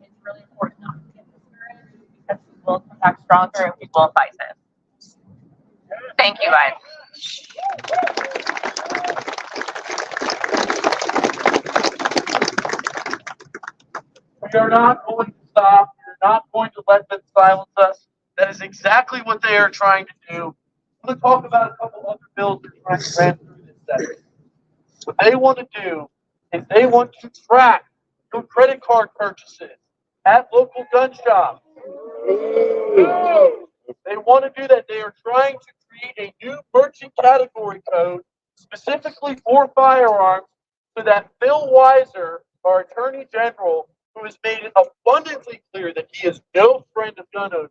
it's really important not to get discouraged, because we will come back stronger and we will fight this. Thank you, guys.
We are not going to stop. We're not going to let them silence us. That is exactly what they are trying to do. I'm going to talk about a couple other bills they're trying to ram through this session. What they want to do is they want to track your credit card purchases at local gun shops. They want to do that. They are trying to create a new merchant category code specifically for firearms, so that Phil Weiser, our Attorney General, who has made it abundantly clear that he is no friend of gun owners,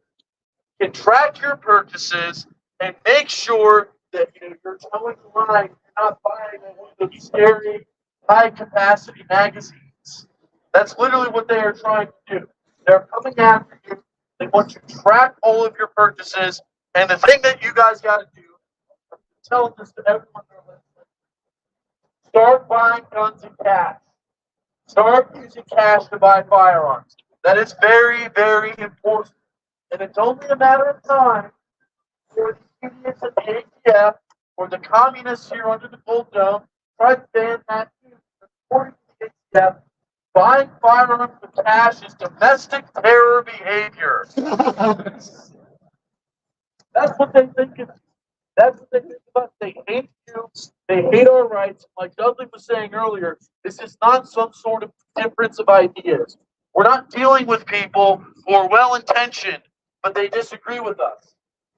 can track your purchases and make sure that you're telling the line, you're not buying one of those scary high-capacity magazines. That's literally what they are trying to do. They're coming after you. They want to track all of your purchases. And the thing that you guys got to do, I'm telling this to everyone that are listening, start buying guns in cash. Start using cash to buy firearms. That is very, very important. And it's only a matter of time for the idiots at the ATF or the communists here under the Gold Dome try to ban that too. According to the ATF, buying firearms with cash is domestic terror behavior. That's what they think it is. That's what they think about. They hate you. They hate our rights. Like Dudley was saying earlier, this is not some sort of difference of ideas. We're not dealing with people who are well-intentioned, but they disagree with us.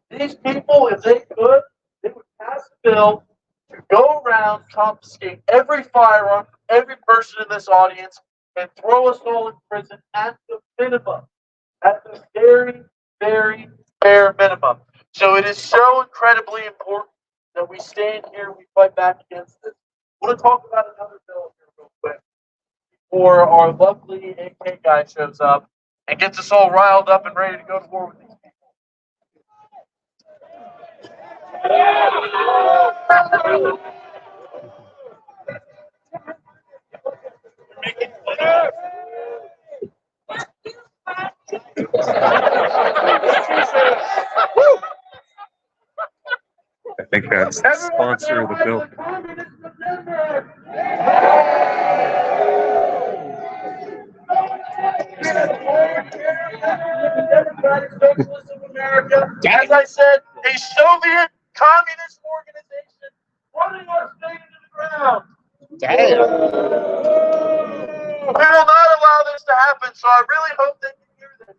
These people, if they could, they would pass a bill to go around, confiscate every firearm from every person in this audience, and throw us all in prison at the minimum. At the very, very bare minimum. So it is so incredibly important that we stand here and we fight back against this. I want to talk about another bill here real quick before our lovely AK guy shows up and gets us all riled up and ready to go forward with these people.
I think that's the sponsor of the bill.
Democratic Socialists of America, as I said, a Soviet communist organization running our state into the ground.
Damn.
We will not allow this to happen, so I really hope they can hear this.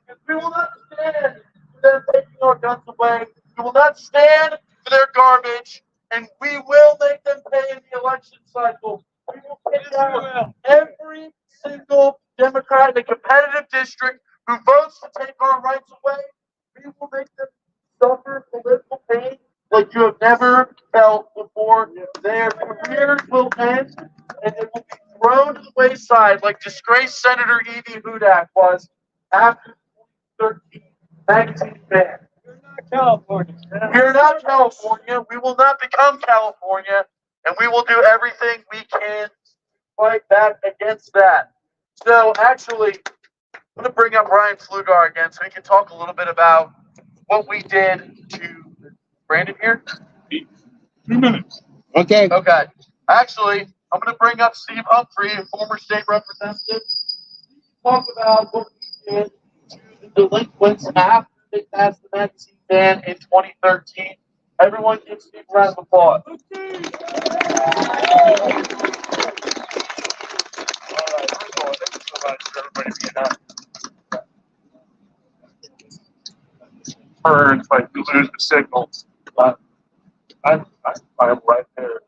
Because we will not stand for them taking our guns away. We will not stand for their garbage, and we will make them pay in the election cycle. We will take down every single Democrat in a competitive district who votes to take our rights away. We will make them suffer political pain like you have never felt before. Their careers will end, and they will be thrown to the wayside like disgraced Senator Evie Hudak was after the 2013 magazine ban.
California.
We're not California. We will not become California, and we will do everything we can to fight back against that. So, actually, I'm going to bring up Ryan Flugar again so he can talk a little bit about what we did to Brandon here.
2 minutes.
Okay.
Okay. Actually, I'm going to bring up Steve Humphrey, a former state representative. Talk about what we did to the delinquents after they passed the magazine ban in 2013. Everyone give Steve a round of applause. All right, first of all, thank you so much for everybody being up. Turns like you lose the signal. I'm right there.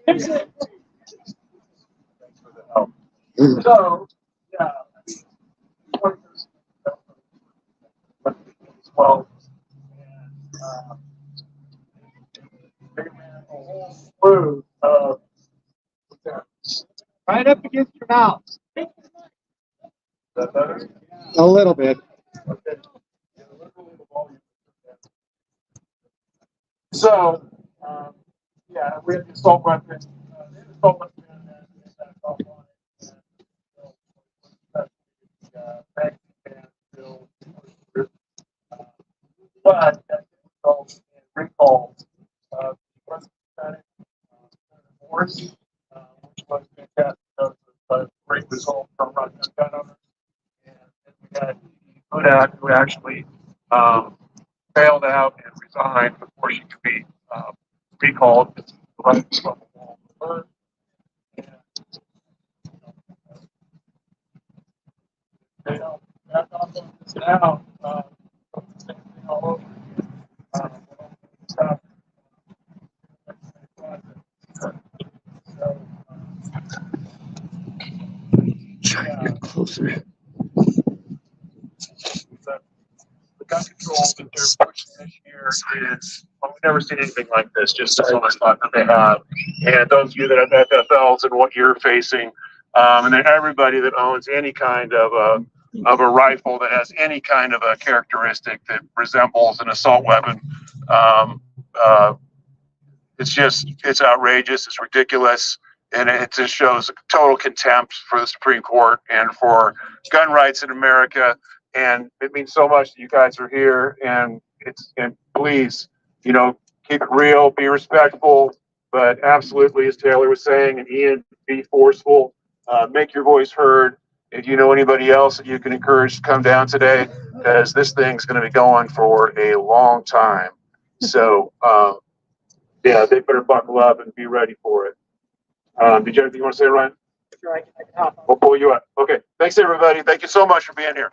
So, yeah. Well, they ran a whole slew of right up against your mouth. Is that better?
A little bit.
Okay. So, yeah, we have the assault weapon. Assault weapon and that assault line. But that results in recalls of force, which was fantastic. That was a great result from Russian gun owners. And we had Hudak, who actually bailed out and resigned before she could be recalled. Right from the wall of her. They don't back off on this now. Same thing all over again. Stop.
Try to get closer.
The gun control that they're pushing this year is, well, we've never seen anything like this, just so much fun that they have. And those of you that have FFLs and what you're facing, and then everybody that owns any kind of a rifle that has any kind of a characteristic that resembles an assault weapon, it's outrageous, it's ridiculous, and it just shows total contempt for the Supreme Court and for gun rights in America. And it means so much that you guys are here, and please, keep it real, be respectful, but absolutely, as Taylor was saying, and Ian, be forceful, make your voice heard. If you know anybody else that you can encourage to come down today, because this thing's going to be going for a long time. So, yeah, they better buckle up and be ready for it. Did you have anything you want to say, Ryan?
Sure, I can hop on.
We'll pull you up. Okay. Thanks, everybody. Thank you so much for being here.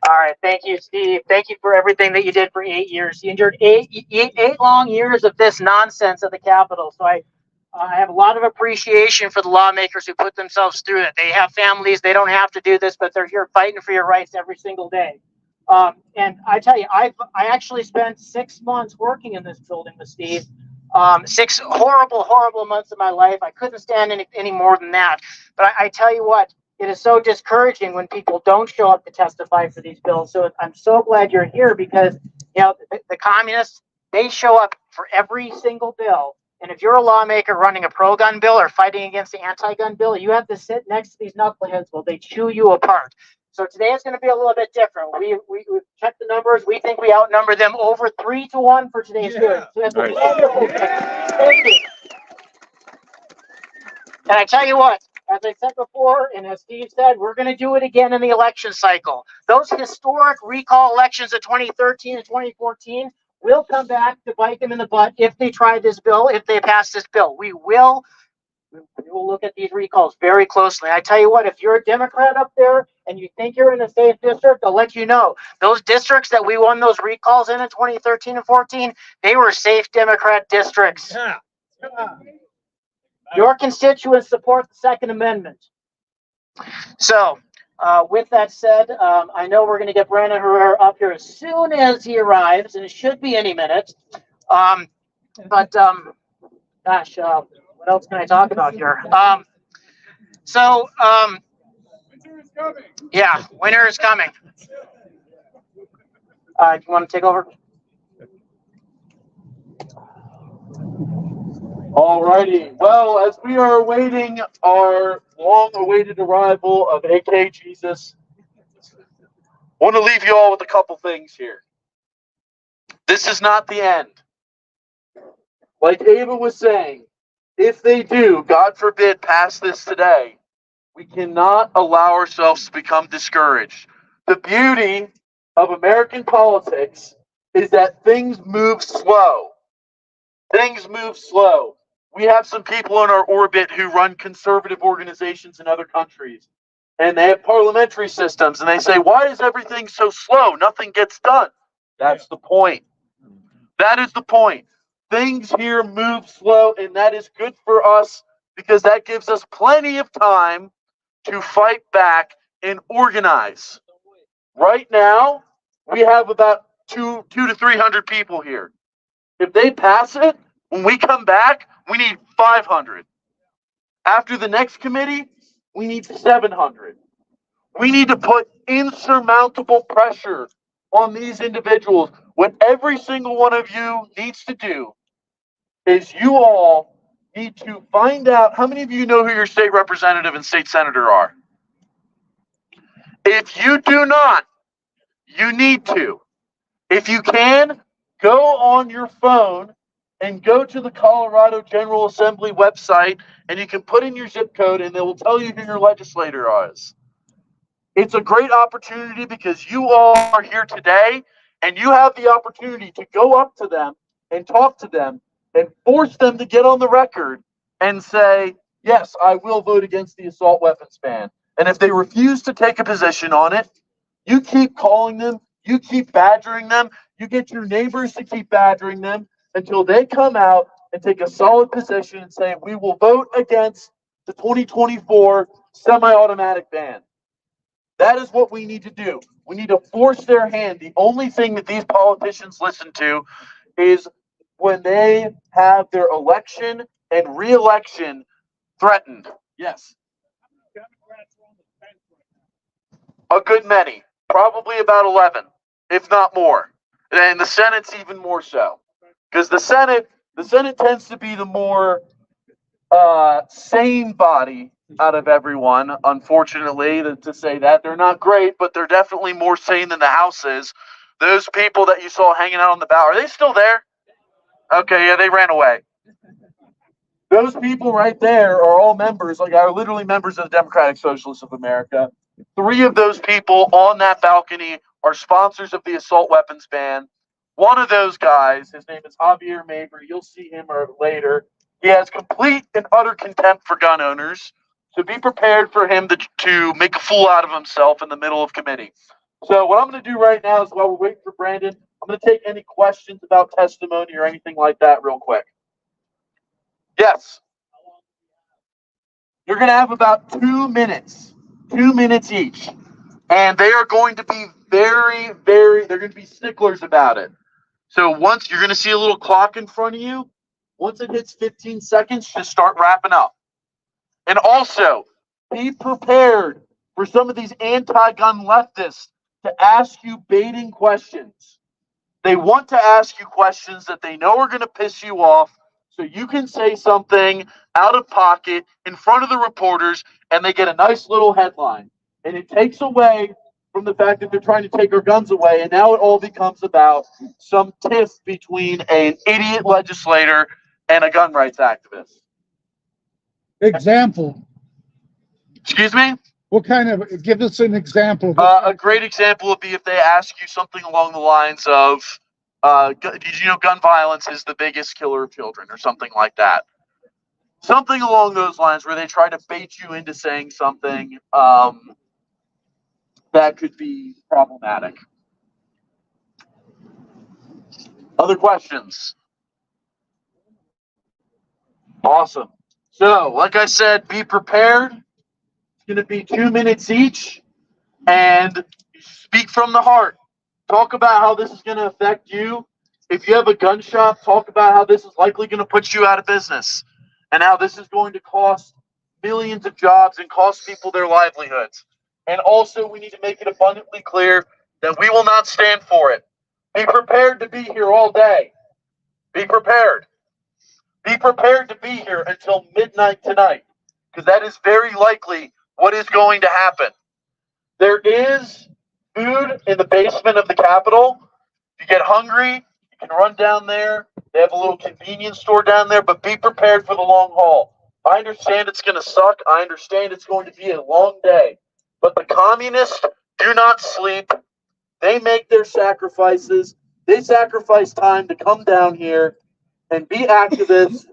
All right, thank you, Steve. Thank you for everything that you did for 8 years. You endured eight long years of this nonsense at the Capitol. So I have a lot of appreciation for the lawmakers who put themselves through it. They have families. They don't have to do this, but they're here fighting for your rights every single day. And I tell you, I actually spent 6 months working in this building with Steve. 6 horrible months of my life. I couldn't stand any more than that. But I tell you what, it is so discouraging when people don't show up to testify for these bills. So I'm so glad you're here because, the communists, they show up for every single bill. And if you're a lawmaker running a pro-gun bill or fighting against the anti-gun bill, you have to sit next to these knuckleheads while they chew you apart. So today is going to be a little bit different. We've checked the numbers. We think we outnumber them over 3-1 for today's hearing. So that's a wonderful thing. Thank you. And I tell you what, as I said before, and as Steve said, we're going to do it again in the election cycle. Those historic recall elections of 2013 and 2014 will come back to bite them in the butt if they try this bill, if they pass this bill. We will look at these recalls very closely. I tell you what, if you're a Democrat up there and you think you're in a safe district, I'll let you know. Those districts that we won those recalls in 2013 and 14, they were safe Democrat districts. Yeah. Your constituents support the Second Amendment. So, with that said, I know we're going to get Brandon Herrera up here as soon as he arrives, and it should be any minute. Gosh, what else can I talk about here?
Winter is coming.
Yeah, winter is coming. Do you want to take over?
Alrighty. Well, as we are awaiting our long-awaited arrival of AK Jesus, want to leave you all with a couple things here. This is not the end. Like Ava was saying, if they do, God forbid, pass this today, we cannot allow ourselves to become discouraged. The beauty of American politics is that things move slow. Things move slow. We have some people in our orbit who run conservative organizations in other countries, and they have parliamentary systems, and they say, why is everything so slow? Nothing gets done. That's the point. That is the point. Things here move slow, and that is good for us because that gives us plenty of time to fight back and organize. Right now, we have about 200 to 300 people here. If they pass it, when we come back, we need 500. After the next committee, we need 700. We need to put insurmountable pressure on these individuals. What every single one of you needs to do is you all need to find out how many of you know who your state representative and state senator are. If you do not, you need to. If you can, go on your phone and go to the Colorado General Assembly website, and you can put in your zip code, and they will tell you who your legislator is. It's a great opportunity because you all are here today, and you have the opportunity to go up to them and talk to them and force them to get on the record and say, yes, I will vote against the assault weapons ban. And if they refuse to take a position on it, you keep calling them, you keep badgering them, you get your neighbors to keep badgering them until they come out and take a solid position and say, we will vote against the 2024 semi-automatic ban. That is what we need to do. We need to force their hand. The only thing that these politicians listen to is when they have their election and re-election threatened. Yes. A good many. Probably about 11, if not more. And the Senate's even more so. Because the Senate tends to be the more sane body out of everyone, unfortunately, to say that. They're not great, but they're definitely more sane than the House is. Those people that you saw hanging out on the ballot, are they still there? Okay, yeah, they ran away. Those people right there are all members, are literally members of the Democratic Socialists of America. 3 of those people on that balcony are sponsors of the assault weapons ban. One of those guys, his name is Javier Mabry. You'll see him later. He has complete and utter contempt for gun owners. So be prepared for him to make a fool out of himself in the middle of committee. So what I'm going to do right now is while we're waiting for Brandon, I'm going to take any questions about testimony or anything like that real quick. Yes. You're going to have about 2 minutes. 2 minutes each. And they are going to be they're going to be sticklers about it. So once you're going to see a little clock in front of you, once it hits 15 seconds, just start wrapping up. And also, be prepared for some of these anti-gun leftists to ask you baiting questions. They want to ask you questions that they know are going to piss you off, so you can say something out of pocket in front of the reporters, and they get a nice little headline. And it takes away from the fact that they're trying to take our guns away, and now it all becomes about some tiff between an idiot legislator and a gun rights activist.
Example.
Excuse me?
What kind of, give us an example.
A great example would be if they ask you something along the lines of, did you know gun violence is the biggest killer of children or something like that? Something along those lines where they try to bait you into saying something that could be problematic. Other questions? Awesome. So, like I said, be prepared. It's going to be 2 minutes each, and speak from the heart. Talk about how this is going to affect you. If you have a gun shop, talk about how this is likely going to put you out of business and how this is going to cost millions of jobs and cost people their livelihoods. And also, we need to make it abundantly clear that we will not stand for it. Be prepared to be here all day. Be prepared. Be prepared to be here until midnight tonight, because that is very likely what is going to happen. There is food in the basement of the Capitol. If you get hungry, you can run down there. They have a little convenience store down there, but be prepared for the long haul. I understand it's going to suck. I understand it's going to be a long day. But the communists do not sleep. They make their sacrifices. They sacrifice time to come down here and be activists.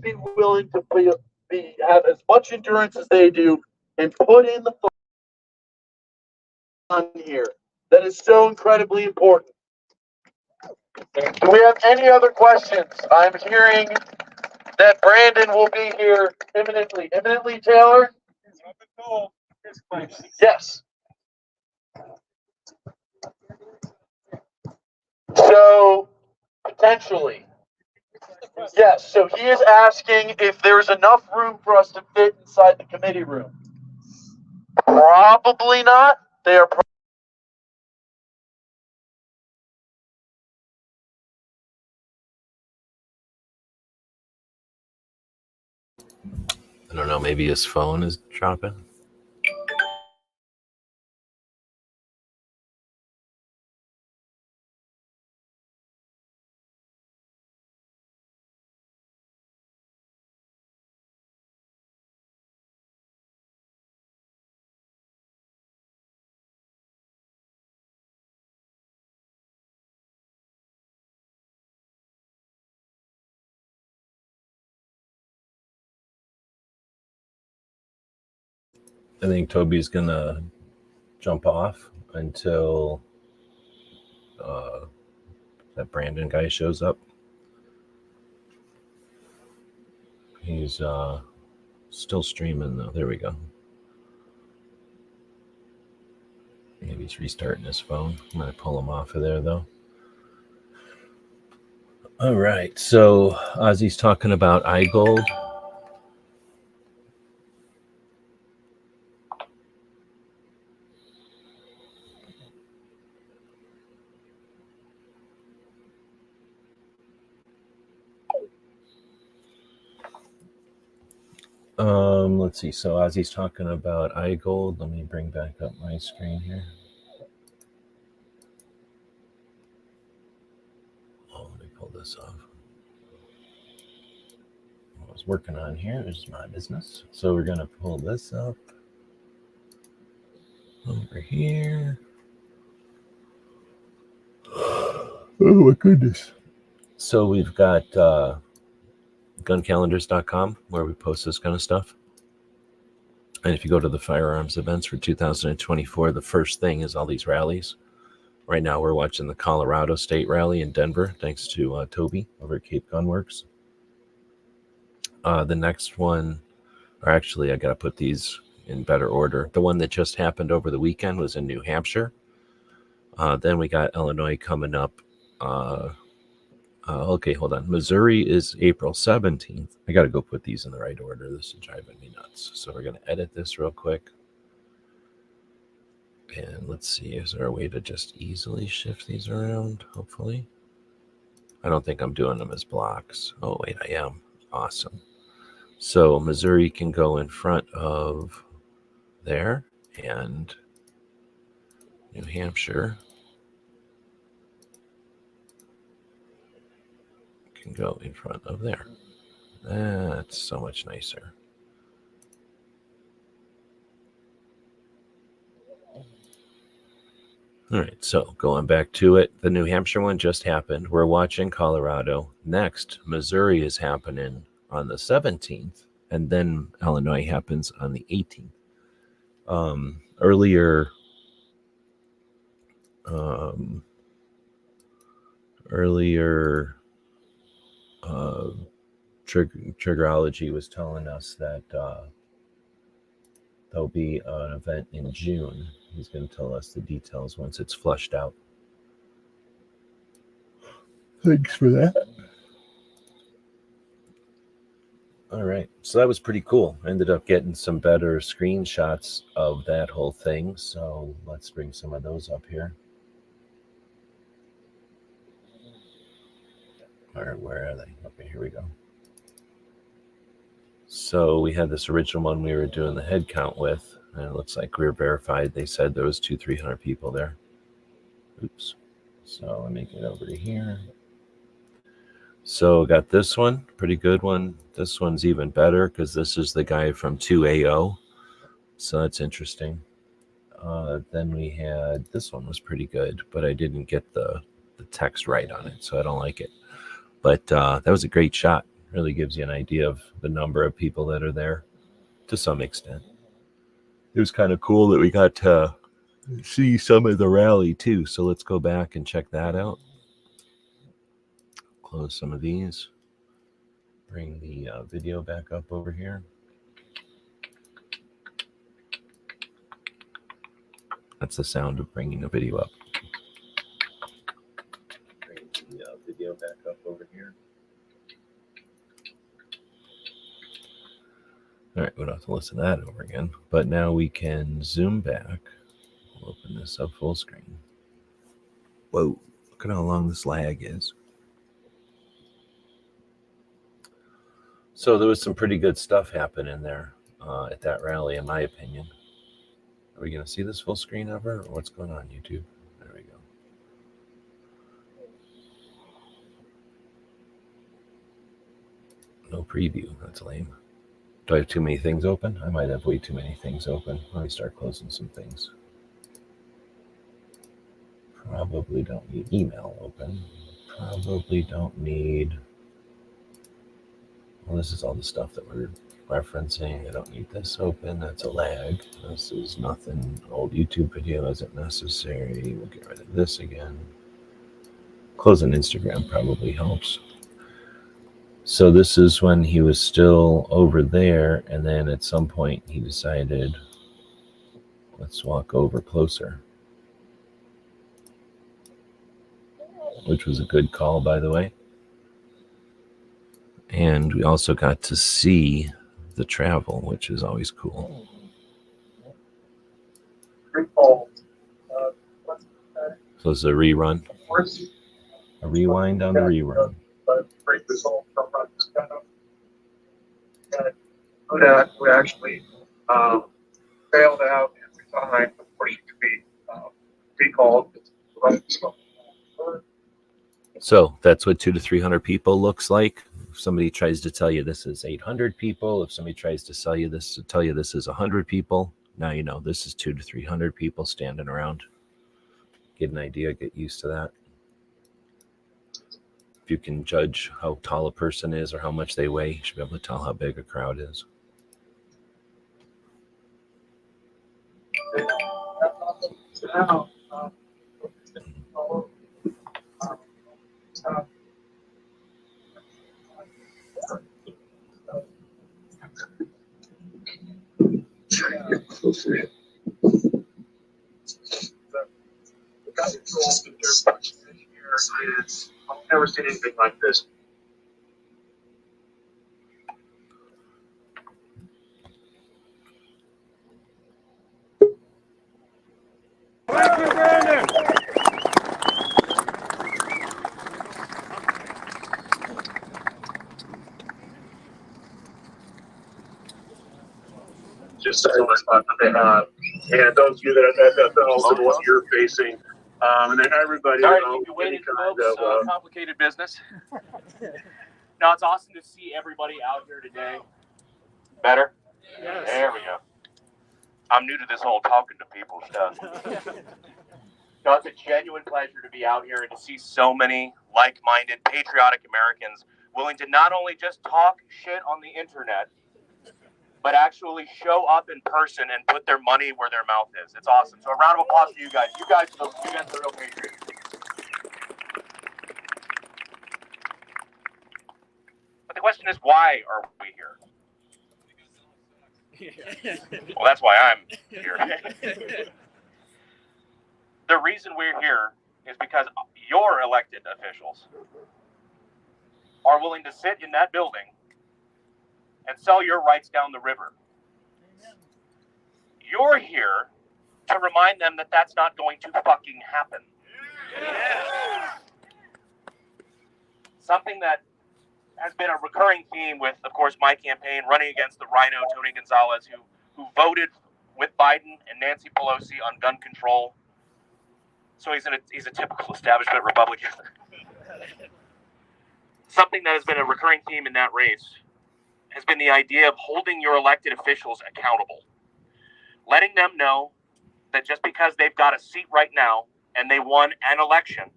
Be willing to have as much endurance as they do and put in the done here that is so incredibly important. Do we have any other questions? I'm hearing that Brandon will be here imminently. Imminently, Taylor? Yes. So, potentially. Yes, so he is asking if there's enough room for us to fit inside the committee room. Probably not. They are
I don't know, maybe his phone is dropping. I think Toby's gonna jump off until that Brandon guy shows up. He's still streaming though. There we go. Maybe he's restarting his phone. I'm gonna pull him off of there though. All right, so Ozzy's talking about iGold. Let's see. So Ozzy's talking about iGold. Let me bring back up my screen here. Oh, let me pull this off. What I was working on here is my business. So we're gonna pull this up over here. Oh my goodness. So we've got guncalendars.com where we post this kind of stuff. And if you go to the firearms events for 2024, the first thing is all these rallies. Right now we're watching the Colorado State Rally in Denver, thanks to Toby over at Cape Gunworks. The next one, or actually I got to put these in better order. The one that just happened over the weekend was in New Hampshire. Then we got Illinois coming up. Okay, hold on. Missouri is April 17th. I got to go put these in the right order. This is driving me nuts. So we're going to edit this real quick. And let's see, is there a way to just easily shift these around, hopefully? I don't think I'm doing them as blocks. Oh, wait, I am. Awesome. So Missouri can go in front of there, and New Hampshire can go in front of there. That's so much nicer. All right, so going back to it, the New Hampshire one just happened. We're watching Colorado. Next, Missouri is happening on the 17th, and then Illinois happens on the 18th. Earlier, Triggerology was telling us that there'll be an event in June. He's going to tell us the details once it's flushed out. Thanks for that. All right, so that was pretty cool. I ended up getting some better screenshots of that whole thing. So let's bring some of those up here. Where are they? Okay, here we go. So we had this original one we were doing the head count with, and it looks like we were verified. They said there was 200-300 people there. Oops. So let me get over to here. So got this one, pretty good one. This one's even better because this is the guy from 2AO. So that's interesting. Then we had, this one was pretty good, but I didn't get the text right on it, so I don't like it. But that was a great shot. Really gives you an idea of the number of people that are there to some extent. It was kind of cool that we got to see some of the rally too. So let's go back and check that out. Close some of these. Bring the video back up over here. That's the sound of bringing the video up. Bring the video back up over here. All right, we don't have to listen to that over again. But now we can zoom back. We'll open this up full screen. Whoa, look at how long this lag is. So there was some pretty good stuff happening there at that rally, in my opinion. Are we going to see this full screen ever? Or what's going on, YouTube? There we go. No preview. That's lame. Do I have too many things open? I might have way too many things open. Let me start closing some things. Probably don't need email open. Probably don't need... Well, this is all the stuff that we're referencing. I don't need this open. That's a lag. This is nothing. Old YouTube video isn't necessary. We'll get rid of this again. Closing Instagram probably helps. So this is when he was still over there, and then at some point he decided, let's walk over closer. Which was a good call, by the way. And we also got to see the travel, which is always cool. So it's a rerun. A rewind on the rerun.
Who actually failed out and resigned before she could be recalled.
So that's what 200 to 300 people looks like. If somebody tries to tell you this is 800 people, if somebody tries to tell you this is 100 people, now you know this is 200 to 300 people standing around. Get an idea, get used to that. If you can judge how tall a person is or how much they weigh, you should be able to tell how big a crowd is.
I've never seen anything like this. Just so much fun that they have. And those of you that are FFL, also what you're facing. And then everybody.
Sorry to keep you waiting, folks. Complicated business. No, it's awesome to see everybody out here today. Better? Yes. There we go. I'm new to this whole talking to people stuff. No, it's a genuine pleasure to be out here and to see so many like-minded, patriotic Americans willing to not only just talk shit on the internet, but actually show up in person and put their money where their mouth is. It's awesome. So a round of applause for you guys. You guys are the real patriots. But the question is, why are we here? Well, that's why I'm here. The reason we're here is because your elected officials are willing to sit in that building and sell your rights down the river. You're here to remind them that that's not going to fucking happen. Yeah. Something that has been a recurring theme with, of course, my campaign running against the Rhino, Tony Gonzalez, who voted with Biden and Nancy Pelosi on gun control. So he's a typical establishment Republican. Something that has been a recurring theme in that race has been the idea of holding your elected officials accountable. Letting them know that just because they've got a seat right now and they won an election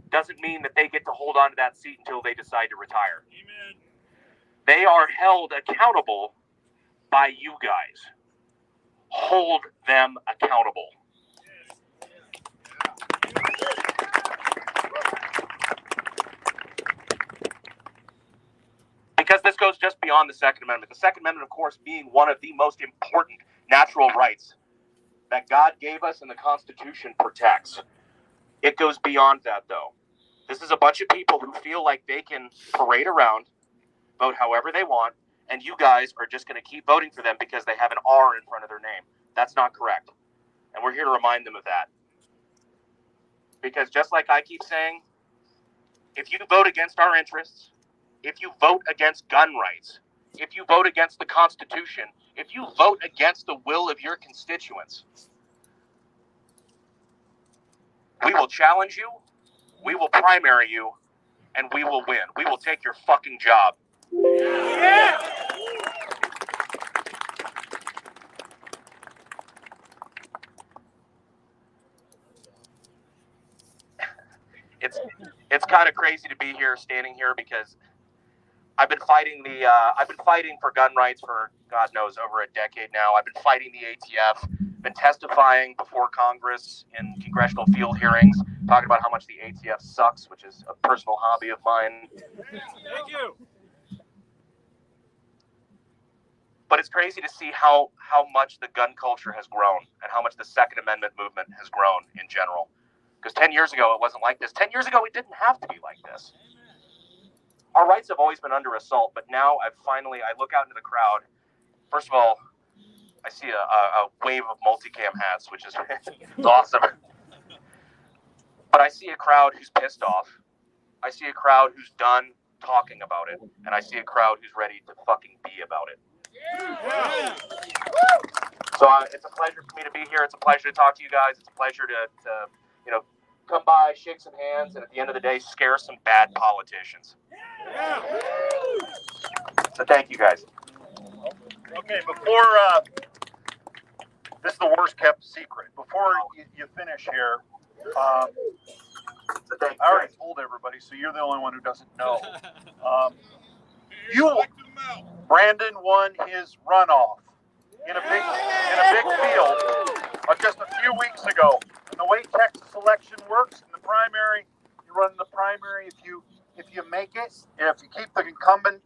doesn't mean that they get to hold on to that seat until they decide to retire. Amen. They are held accountable by you guys. Hold them accountable. goes just beyond the Second Amendment. The Second Amendment, of course, being one of the most important natural rights that God gave us and the Constitution protects. It goes beyond that, though. This is a bunch of people who feel like they can parade around, vote however they want, and you guys are just going to keep voting for them because they have an R in front of their name. That's not correct. And we're here to remind them of that. Because just like I keep saying, if you vote against our interests, if you vote against gun rights, if you vote against the Constitution, if you vote against the will of your constituents, we will challenge you, we will primary you, and we will win. We will take your fucking job. Yeah! It's kind of crazy to be here, standing here, because I've been fighting for gun rights for God knows over a decade now. I've been fighting the ATF, been testifying before Congress in congressional field hearings, talking about how much the ATF sucks, which is a personal hobby of mine. Thank you. But it's crazy to see how much the gun culture has grown and how much the Second Amendment movement has grown in general. Because 10 years ago, it wasn't like this. 10 years ago, it didn't have to be like this. Our rights have always been under assault, but now I look out into the crowd. First of all, I see a wave of multicam hats, which is awesome. But I see a crowd who's pissed off. I see a crowd who's done talking about it. And I see a crowd who's ready to fucking be about it. Yeah. So it's a pleasure for me to be here. It's a pleasure to talk to you guys. It's a pleasure to come by, shake some hands, and at the end of the day, scare some bad politicians. Yeah. So thank you, guys.
Okay, before this is the worst kept secret. Before you finish here, I already told everybody, so you're the only one who doesn't know. Brandon won his runoff in a big field just a few weeks ago. And the way Texas election works in the primary, you run the primary if you make it, if you keep the incumbent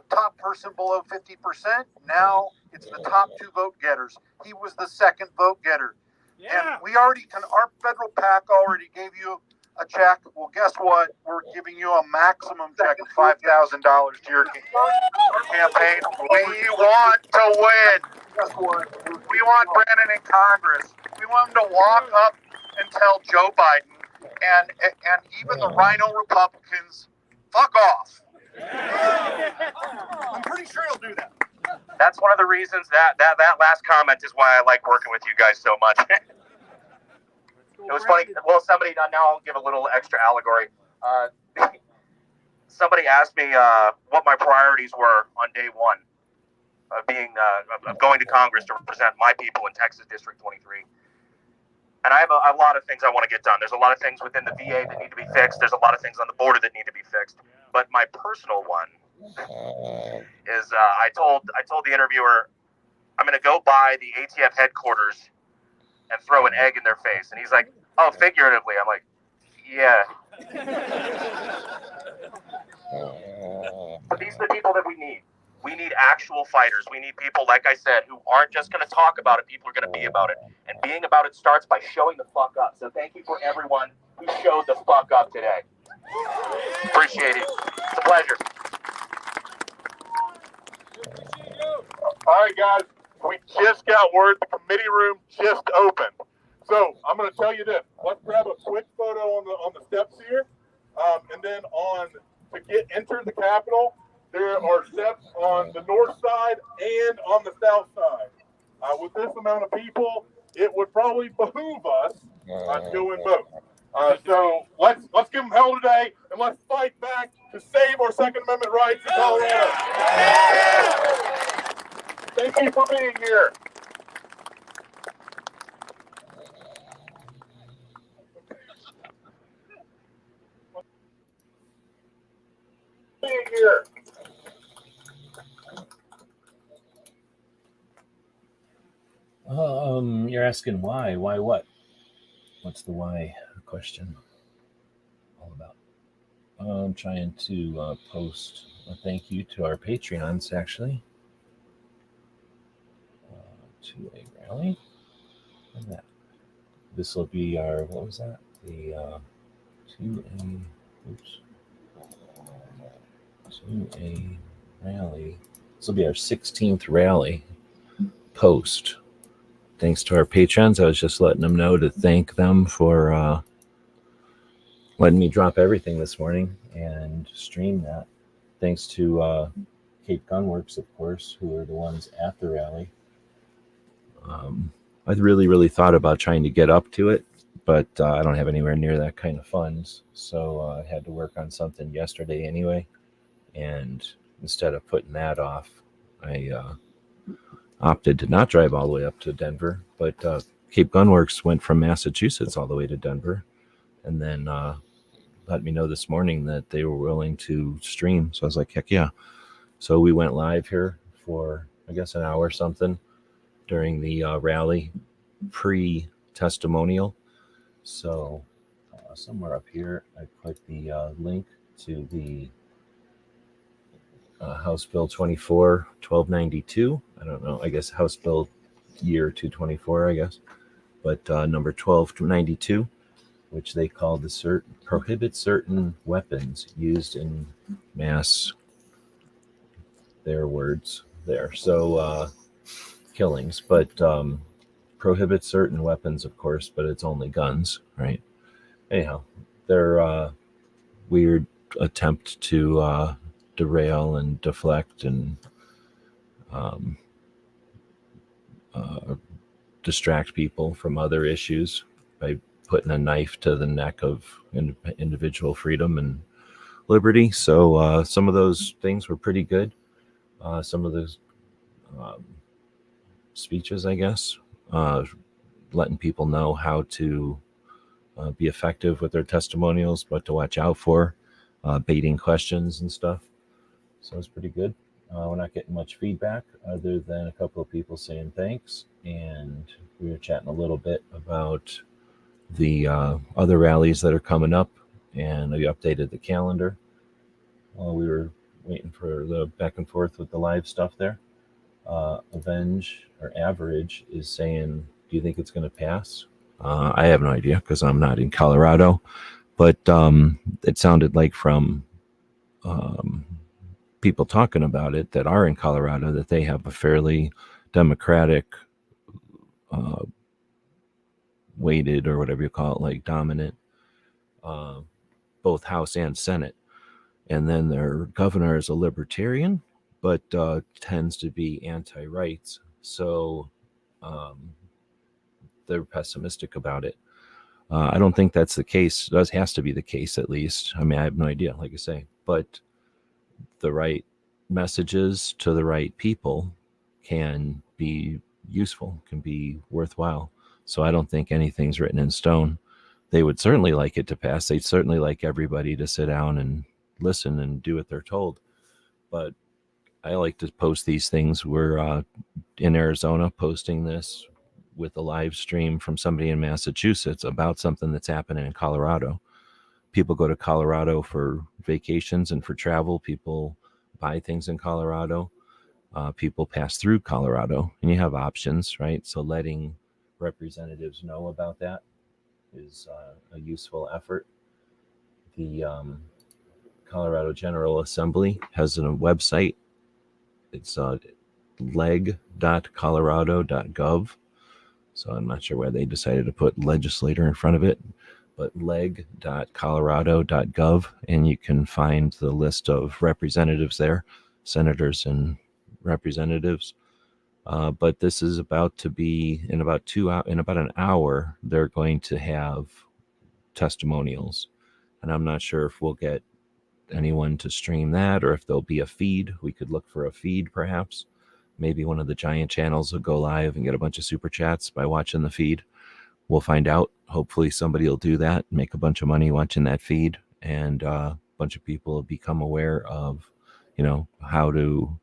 top person below 50%, now it's the top two vote getters. He was the second vote getter. Yeah. And our federal PAC already gave you a check. Well, guess what? We're giving you a maximum check of $5,000 to your campaign. We want to win. Guess what? We want Brandon in Congress. We want him to walk up and tell Joe Biden and even the Rhino Republicans, fuck off. I'm pretty sure he'll do that.
That's one of the reasons that last comment is why I like working with you guys so much. It was funny. Well, now I'll give a little extra allegory. Somebody asked me what my priorities were on day one of going to Congress to represent my people in Texas District 23. And I have a lot of things I want to get done. There's a lot of things within the VA that need to be fixed. There's a lot of things on the border that need to be fixed. But my personal one is I told the interviewer, I'm going to go by the ATF headquarters and throw an egg in their face. And he's like, oh, figuratively. I'm like, yeah. But these are the people that we need. We need actual fighters. We need people, like I said, who aren't just going to talk about it. People are going to be about it. And being about it starts by showing the fuck up. So thank you for everyone who showed the fuck up today. Appreciate it. It's a pleasure.
All right, guys. We just got word the committee room just opened. So I'm going to tell you this. Let's grab a quick photo on the steps here. And then to enter the Capitol, there are steps on the north side and on the south side. With this amount of people, it would probably behoove us to go and vote. So let's give them hell today, and let's fight back to save our Second Amendment rights in Colorado. Thank you for being here. Being here.
You're asking why? Why what? What's the why question all about? I'm trying to post a thank you to our Patreons, actually, to a rally. And that. This will be our, what was that? The to a rally. This will be our 16th rally post. Thanks to our patrons. I was just letting them know to thank them for letting me drop everything this morning and stream that. Thanks to Cape Gunworks, of course, who are the ones at the rally. I really thought about trying to get up to it, but I don't have anywhere near that kind of funds. So I had to work on something yesterday anyway. And instead of putting that off, I opted to not drive all the way up to Denver. But Cape Gunworks went from Massachusetts all the way to Denver, and then let me know this morning that they were willing to stream. So I was like, heck yeah. So we went live here for, I guess, an hour or something during the rally pre-testimonial. So somewhere up here, I put the link to the House Bill 24, 1292. I don't know. I guess House Bill year 224, I guess. But number 1292, which they call the prohibit certain weapons used in mass, their words there. So killings, but prohibit certain weapons, of course, but it's only guns, right? Anyhow, their weird attempt to derail and deflect and distract people from other issues by putting a knife to the neck of individual freedom and liberty. So some of those things were pretty good. Some of those speeches, I guess, letting people know how to be effective with their testimonials, what to watch out for, baiting questions and stuff. So it's pretty good. We're not getting much feedback other than a couple of people saying thanks. And we were chatting a little bit about the other rallies that are coming up. And we updated the calendar while we were waiting for the back and forth with the live stuff there. Average is saying, do you think it's going to pass? I have no idea because I'm not in Colorado. But it sounded like from people talking about it that are in Colorado that they have a fairly democratic weighted, or whatever you call it, like dominant, both House and Senate. And then their governor is a libertarian, but tends to be anti-rights. So they're pessimistic about it. I don't think that's the case. That has to be the case, at least. I mean, I have no idea, like I say. But the right messages to the right people can be useful, can be worthwhile. So I don't think anything's written in stone. They would certainly like it to pass. They'd certainly like everybody to sit down and listen and do what they're told. But I like to post these things. We're in Arizona posting this with a live stream from somebody in Massachusetts about something that's happening in Colorado. People go to Colorado for vacations and for travel. People buy things in Colorado. People pass through Colorado, and you have options, right? So letting representatives know about that is a useful effort. The Colorado General Assembly has a website. It's leg.colorado.gov. So I'm not sure why they decided to put legislator in front of it, but leg.colorado.gov, and you can find the list of representatives there, senators and representatives. But this is about to be in about an hour. They're going to have testimonials, and I'm not sure if we'll get anyone to stream that or if there'll be a feed. We could look for a feed, perhaps. Maybe one of the giant channels will go live and get a bunch of super chats by watching the feed. We'll find out. Hopefully somebody will do that, make a bunch of money watching that feed, and a bunch of people will become aware of, how to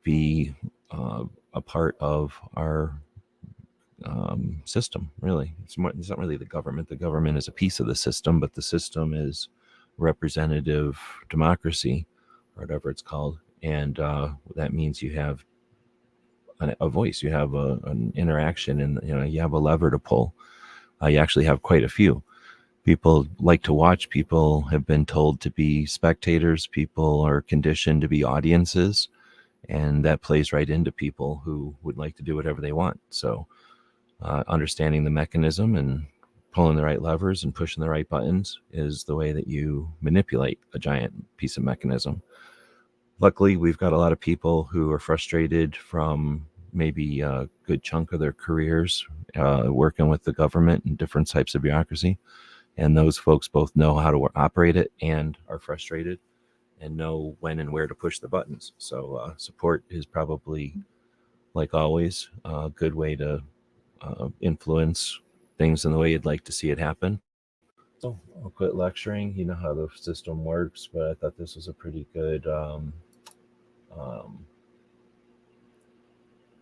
be a part of our system, really. It's not really the government. The government is a piece of the system, but the system is representative democracy, or whatever it's called. And that means you have a voice, you have an interaction, and you have a lever to pull. You actually have quite a few. People like to watch. People have been told to be spectators. People are conditioned to be audiences, and that plays right into people who would like to do whatever they want. So understanding the mechanism and pulling the right levers and pushing the right buttons is the way that you manipulate a giant piece of mechanism. Luckily, we've got a lot of people who are frustrated from maybe a good chunk of their careers working with the government and different types of bureaucracy. And those folks both know how to operate it and are frustrated and know when and where to push the buttons. So support is probably, like always, a good way to influence things in the way you'd like to see it happen. So I'll quit lecturing. You know how the system works, but I thought this was a pretty good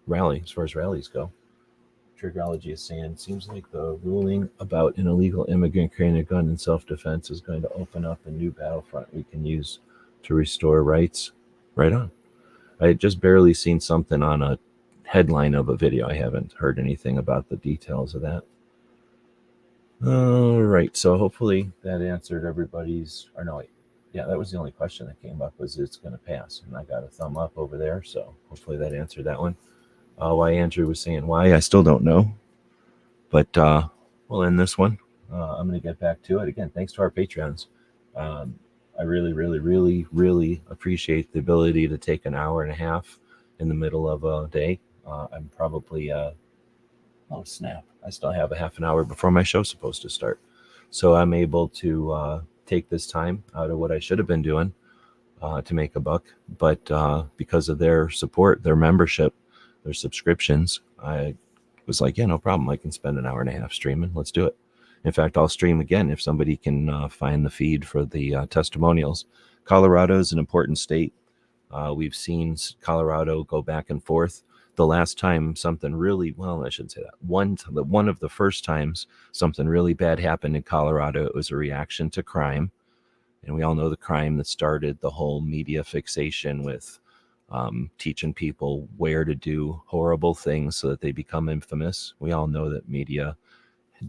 rally as far as rallies go. Triggerology is saying, seems like the ruling about an illegal immigrant carrying a gun in self-defense is going to open up a new battlefront we can use to restore rights. Right on. I had just barely seen something on a headline of a video. I haven't heard anything about the details of that. All right, so hopefully that answered everybody's, or no, wait. Yeah, that was the only question that came up, was it's going to pass, and I got a thumb up over there, so hopefully that answered that one. Why Andrew was saying why, I still don't know, but we'll end this one. I'm going to get back to it. Again, thanks to our Patreons. I really, really, really, really appreciate the ability to take an hour and a half in the middle of a day. I'm probably, oh snap, I still have a half an hour before my show's supposed to start. So I'm able to take this time out of what I should have been doing to make a buck. But because of their support, their membership, their subscriptions, I was like, yeah, no problem. I can spend an hour and a half streaming. Let's do it. In fact, I'll stream again if somebody can find the feed for the testimonials. Colorado is an important state. We've seen Colorado go back and forth. The last time something really, well, I shouldn't say that. One of the first times something really bad happened in Colorado, it was a reaction to crime. And we all know the crime that started the whole media fixation with teaching people where to do horrible things so that they become infamous. We all know that media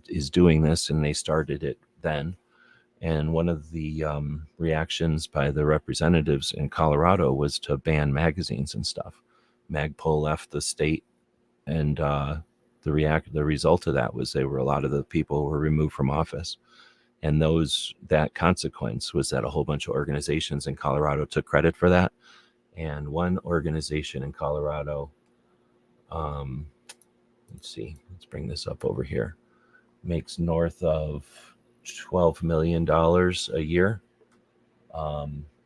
is doing this, and they started it then. And one of the reactions by the representatives in Colorado was to ban magazines and stuff. Magpul left the state, and the result of that was a lot of the people were removed from office. And that consequence was that a whole bunch of organizations in Colorado took credit for that. And one organization in Colorado, let's bring this up over here, makes north of $12 million a year,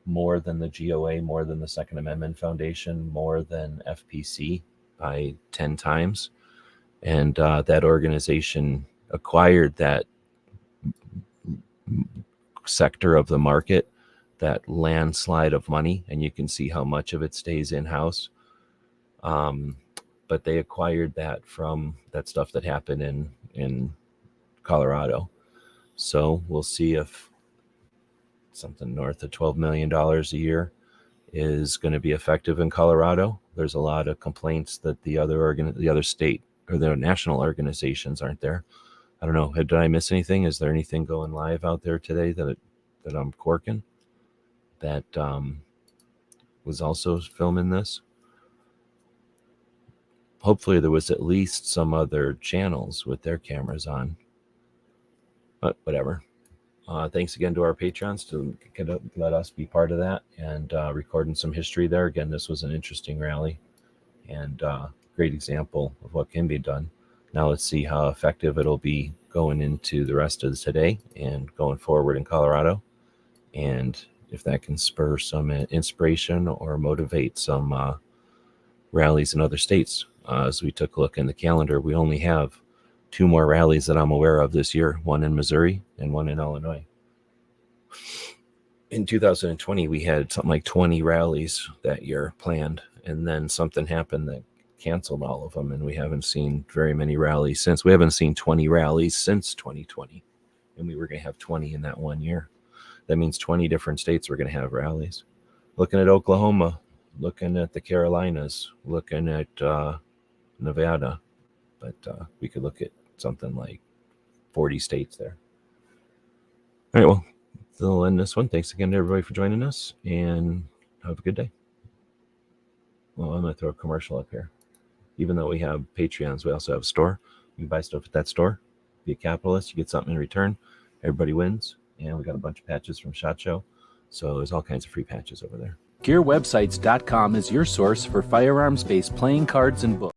more than the GOA, more than the Second Amendment Foundation, more than FPC by 10 times. And that organization acquired that sector of the market, that landslide of money, and you can see how much of it stays in-house. But they acquired that from that stuff that happened in Colorado. So we'll see if something north of $12 million a year is going to be effective in Colorado. There's a lot of complaints that the other state or the national organizations aren't there. I don't know. Did I miss anything? Is there anything going live out there today that I'm corking that was also filming this? Hopefully there was at least some other channels with their cameras on, but whatever. Thanks again to our patrons to let us be part of that and recording some history there. Again, this was an interesting rally and great example of what can be done. Now let's see how effective it'll be going into the rest of today and going forward in Colorado. And if that can spur some inspiration or motivate some rallies in other states. As we took a look in the calendar, we only have 2 more rallies that I'm aware of this year, one in Missouri and one in Illinois. In 2020, we had something like 20 rallies that year planned, and then something happened that canceled all of them, and we haven't seen very many rallies since. We haven't seen 20 rallies since 2020, and we were going to have 20 in that 1 year. That means 20 different states were going to have rallies. Looking at Oklahoma, looking at the Carolinas, looking at Nevada, but we could look at something like 40 states there. All right, well, they'll end this one. Thanks again to everybody for joining us, and have a good day. Well, I'm going to throw a commercial up here. Even though we have Patreons, we also have a store. You can buy stuff at that store. Be a capitalist. You get something in return. Everybody wins. And we got a bunch of patches from SHOT Show. So there's all kinds of free patches over there.
GearWebsites.com is your source for firearms-based playing cards and books.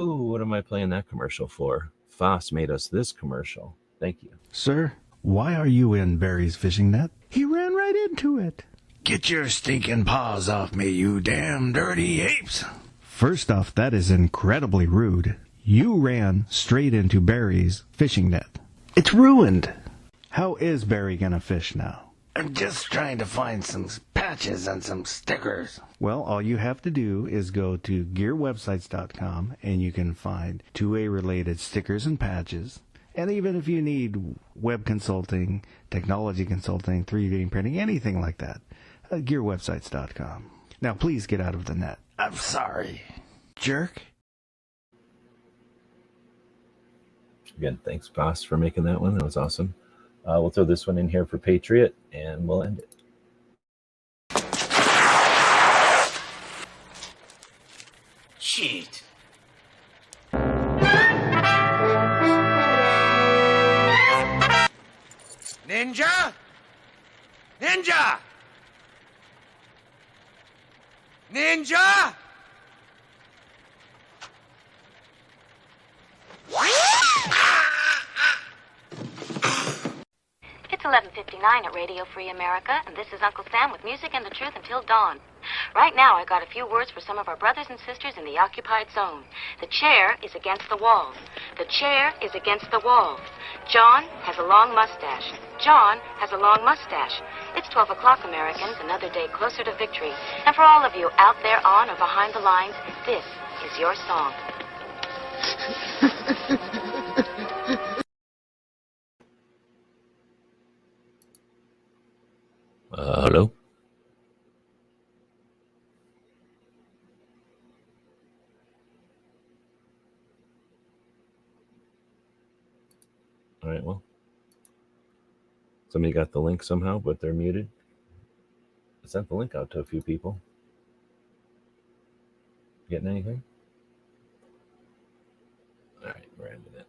Ooh, what am I playing that commercial for? Foss made us this commercial. Thank you.
Sir, why are you in Barry's fishing net? He ran right into it. Get your stinking paws off me, you damn dirty apes. First off, that is incredibly rude. You ran straight into Barry's fishing net. It's ruined. How is Barry gonna fish now? I'm just trying to find some patches and some stickers. Well, all you have to do is go to gearwebsites.com and you can find 2A related stickers and patches. And even if you need web consulting, technology consulting, 3D printing, anything like that, gearwebsites.com. Now please get out of the net. I'm sorry. Jerk.
Again, thanks, Foss, for making that one. That was awesome. We'll throw this one in here for Patriot, and we'll end it.
Cheat. Ninja? Ninja! Ninja!
It's 11:59 at Radio Free America, and this is Uncle Sam with music and the truth until dawn. Right now, I got a few words for some of our brothers and sisters in the occupied zone. The chair is against the wall. The chair is against the wall. John has a long mustache. John has a long mustache. It's 12 o'clock, Americans, another day closer to victory. And for all of you out there on or behind the lines, this is your song.
Hello? All right, well. Somebody got the link somehow, but they're muted. I sent the link out to a few people. Getting anything? All right, we're ending it.